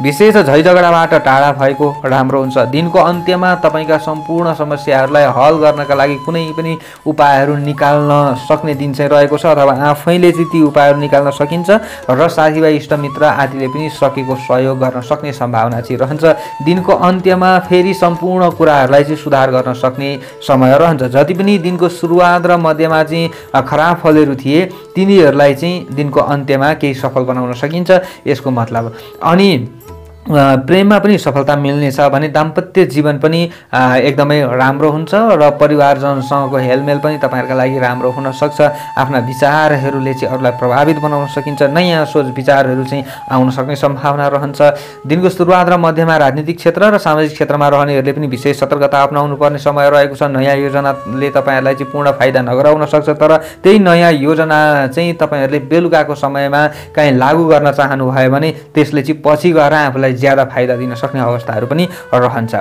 विशेष झैझगडाबाट टाढा भएको राम्रो हुन्छ। दिनको अन्त्यमा तपाईँका सम्पूर्ण समस्याहरूलाई हल गर्नका लागि कुनै पनि उपायहरू निकाल्न सक्ने दिन चाहिँ रहेको छ, अथवा आफैले चाहिँ ती उपायहरू निकाल्न सकिन्छ र साथीभाइ इष्टमित्र आदिले पनि सकेको सहयोग गर्न सक्ने सम्भावना चाहिँ रहन्छ। दिनको अन्त्यमा फेरि सम्पूर्ण कुराहरूलाई चाहिँ सुधार गर्न सक्ने समय रहन्छ। जति पनि दिनको सुरुवात र मध्यमा चाहिँ खराब फलहरू थिए तिनीहरूलाई चाहिँ दिनको अन्त्यमा केही सफल बनाउन सकिन्छ, यसको मतलब। अनि प्रेममा पनि सफलता मिल्नेछ भने दाम्पत्य जीवन पनि एकदमै राम्रो हुन्छ र परिवारजनसँगको हेलमेल पनि तपाईँहरूका लागि राम्रो हुन सक्छ। आफ्ना विचारहरूले चाहिँ अरूलाई प्रभावित बनाउन सकिन्छ। नयाँ सोच विचारहरू चाहिँ आउन सक्ने सम्भावना रहन्छ। दिनको सुरुवात र मध्यमा राजनीतिक क्षेत्र र सामाजिक क्षेत्रमा रहनेहरूले पनि विशेष सतर्कता अपनाउनु पर्ने समय रहेको छ। नयाँ योजनाले तपाईँहरूलाई चाहिँ पूर्ण फाइदा नगराउन सक्छ, तर त्यही नयाँ योजना चाहिँ तपाईँहरूले बेलुकाको समयमा कहीँ लागू गर्न चाहनुभयो भने त्यसले चाहिँ पछि गएर आफूलाई ज्यादा फाइदा दिन सक्ने अवस्थाहरू पनि रहन्छ।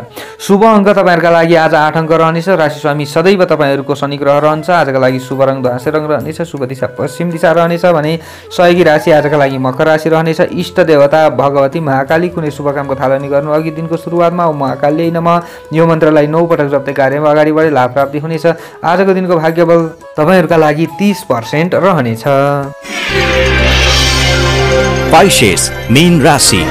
शुभ अङ्क तपाईँहरूका लागि आज 8 अङ्क रहनेछ। राशि स्वामी सदैव तपाईँहरूको शनि ग्रह रहन्छ। आजका लागि शुभ रङ ध्वाँसे रङ रहनेछ। शुभ दिशा पश्चिम दिशा रहनेछ भने सहयोगी राशि आजका लागि मकर राशि रहनेछ। इष्ट देवता भगवती महाकाली। कुनै शुभ कामको थालनी गर्नु अघि दिनको सुरुवातमा ओम महाकाली नमः यो मन्त्रलाई 9 पटक जप्दै कार्यमा अगाडि बढे लाभ प्राप्ति हुनेछ। आजको दिनको भाग्यबल तपाईँहरूका लागि 30% रहनेछ। पाइसेस मीन राशि।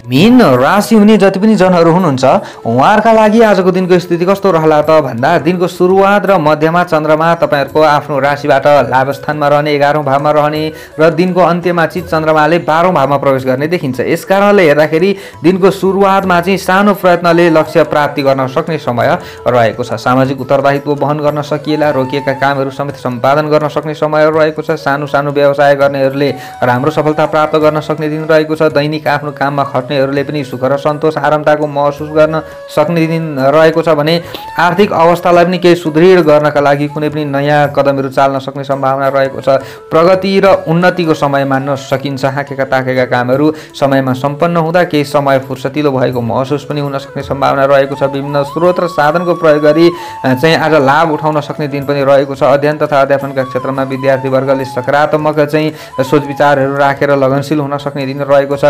मीन राशि हुने जति पनि जनहरू हुनुहुन्छ उहाँहरूका लागि आजको दिनको स्थिति कस्तो रहला त भन्दा दिनको सुरुवात र मध्यमा चन्द्रमा तपाईहरुको आफ्नो राशिबाट लाभ स्थानमा रहने 11औं भावमा रहने र दिनको अन्त्यमा चाहिँ चन्द्रमाले 12औं भावमा प्रवेश गर्ने देखिन्छ। यस कारणले हेर्दाखेरि दिनको सुरुवातमा चाहिँ सानो प्रयत्नले लक्ष्य प्राप्ति गर्न सक्ने समय रहेको छ। सामाजिक उत्तरदायित्व वहन गर्न सकिएला रोकिएका कामहरू समेत सम्पादन गर्न सक्ने समय रहेको छ। सानो सानो व्यवसाय गर्नेहरूले राम्रो सफलता प्राप्त गर्न सक्ने दिन रहेको छ। दैनिक आफ्नो काममा खट्नेहरूले पनि सुख र सन्तोष आरामताको महसुस गर्न सक्ने दिन रहेको छ भने आर्थिक अवस्थालाई पनि केही सुदृढ गर्नका लागि कुनै पनि नयाँ कदमहरू चाल्न सक्ने सम्भावना रहेको छ। प्रगति र उन्नतिको समय मान्न सकिन्छ। हाँकेका ताकेका कामहरू समयमा सम्पन्न हुँदा केही समय फुर्सतिलो भएको महसुस पनि हुन सक्ने सम्भावना रहेको छ। विभिन्न स्रोत र साधनको प्रयोग गरी चाहिँ आज लाभ उठाउन सक्ने दिन पनि रहेको छ। अध्ययन तथा अध्यापनका क्षेत्रमा विद्यार्थी वर्गले सकारात्मक चाहिँ सोच विचारहरू राखेर लगनशील हुन सक्ने दिन रहेको छ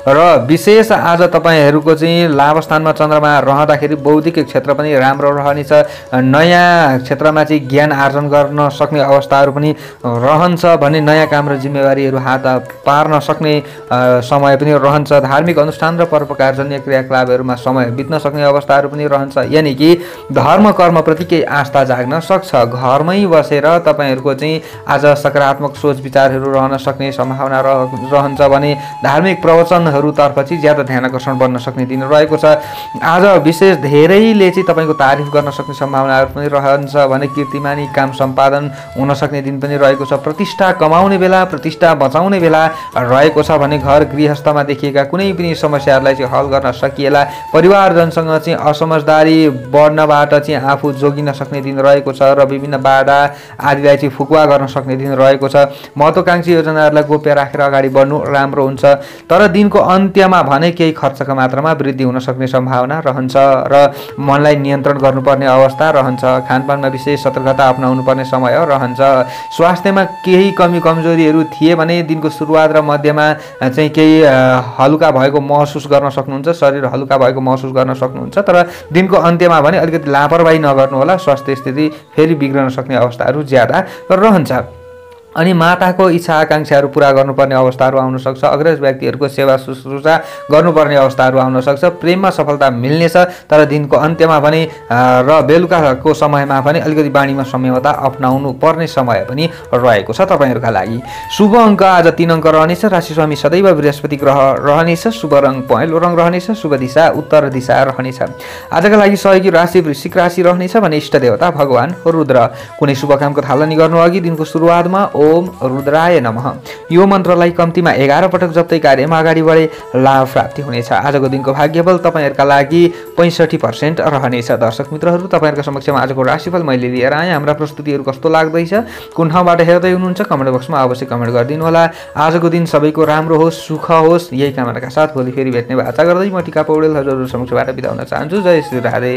र विशेष आज तपाईहरूको चाहिँ लाभ स्थानमा चन्द्रमा रहँदाखेरि बौद्धिक क्षेत्र पनि राम्रो रहनेछ। नयाँ क्षेत्रमा चाहिँ ज्ञान आर्जन गर्न सक्ने अवस्थाहरू पनि रहन्छ भने नयाँ काम र जिम्मेवारीहरू हात पार्न सक्ने समय पनि रहन्छ। धार्मिक अनुष्ठान र परोपकारजन्य क्रियाकलापहरूमा समय बित्न सक्ने अवस्थाहरू पनि रहन्छ। यानि कि धर्म कर्मप्रति केही आस्था जाग्न सक्छ। घरमै बसेर तपाईहरूको चाहिँ आज सकारात्मक सोच विचारहरू रहन सक्ने सम्भावना रहन्छ भने धार्मिक प्रवचनहरूतर्फ चाहिँ ज्यादा ध्यान आकर्षण बन्न सक्ने दिन रहेको छ। आज विशेष धेरैले चाहिँ तपाईको तारिफ गर्न सक्ने सम्भावनाहरू पनि रहन्छ भने कीर्तिमानी काम सम्पादन हुन सक्ने दिन पनि रहेको छ। प्रतिष्ठा कमाउने बेला प्रतिष्ठा बचाउने बेला रहेको छ भने घर गृहस्थमा देखिएका कुनै पनि समस्याहरूलाई चाहिँ हल गर्न सकिएला। परिवारजनसँग चाहिँ असमझदारी बढ्नबाट चाहिँ आफू जोगिन सक्ने दिन रहेको छ र विभिन्न बाधा आदिलाई चाहिँ फुकुवा गर्न सक्ने दिन रहेको छ। महत्त्वकांक्षी योजनाहरूलाई गोप्य राखेर अगाडि बढ्नु राम्रो हुन्छ। तर दिनको अन्त्यमा भने केही खर्चका मात्रामा वृद्धि हुन सक्ने सम्भावना रहन्छ र मनलाई नियन्त्रण गर्नुपर्ने अवस्था रहन्छ। खानपानमा विशेष सतर्कता अपनाउनु पर्ने समय रहन्छ। स्वास्थ्यमा केही कमी कमजोरीहरू थिए भने दिनको सुरुवात र मध्यमा चाहिँ केही हलुका भएको महसुस गर्न सक्नुहुन्छ। शरीर हलुका भएको महसुस गर्न सक्नुहुन्छ। तर दिनको अन्त्यमा भने अलिकति लापरवाही नगर्नु होला। स्वास्थ्य स्थिति फेरि बिग्रन सक्ने अवस्थाहरू ज्यादा रहन्छ। अनि माताको इच्छा आकांक्षाहरू पूरा गर्नुपर्ने अवस्थाहरू आउन सक्छ। अग्रज व्यक्तिहरूको सेवा शुश्रूषा गर्नुपर्ने अवस्थाहरू आउन सक्छ। प्रेममा सफलता मिल्नेछ। तर दिनको अन्त्यमा पनि र बेलुकाको समयमा पनि अलिकति बाणीमा संयमता अपनाउनु पर्ने समय पनि रहेको छ तपाईहरुका लागि। शुभ अङ्क आज 3 अङ्क रहनेछ। राशि स्वामी सदैव बृहस्पति ग्रह रहनेछ। शुभ रङ पहेँलो रङ रहनेछ। शुभ दिशा उत्तर दिशा रहनेछ। आजका लागि सहयोगी राशि वृश्चिक राशि रहनेछ भने इष्ट देवता भगवान रुद्र। कुनै शुभ कामको थालनी गर्नु अघि दिनको सुरुवातमा ओम रुद्राय नमः यो मन्त्रलाई कम्तीमा 11 पटक जप्दै कार्यमा अगाडि बढे लाभ प्राप्ति हुनेछ। आजको दिनको भाग्यबल तपाईहरुका लागि 65% रहनेछ। दर्शक मित्रहरू तपाईहरुका समक्षमा आजको राशिफल मैले लिएर आएँ। हाम्रा प्रस्तुतिहरू कस्तो लाग्दैछ कुन ठाउँबाट हेर्दै हुनुहुन्छ कमेन्ट बक्समा अवश्य कमेन्ट गरिदिनु होला। आजको दिन सबैको राम्रो होस् सुख होस् यही कामनाका साथ भोलि फेरि भेट्ने आशा गर्दै म टिका पौडेल हजुरहरु समक्षबाट बिदा हुन चाहन्छु। जय श्री राधे।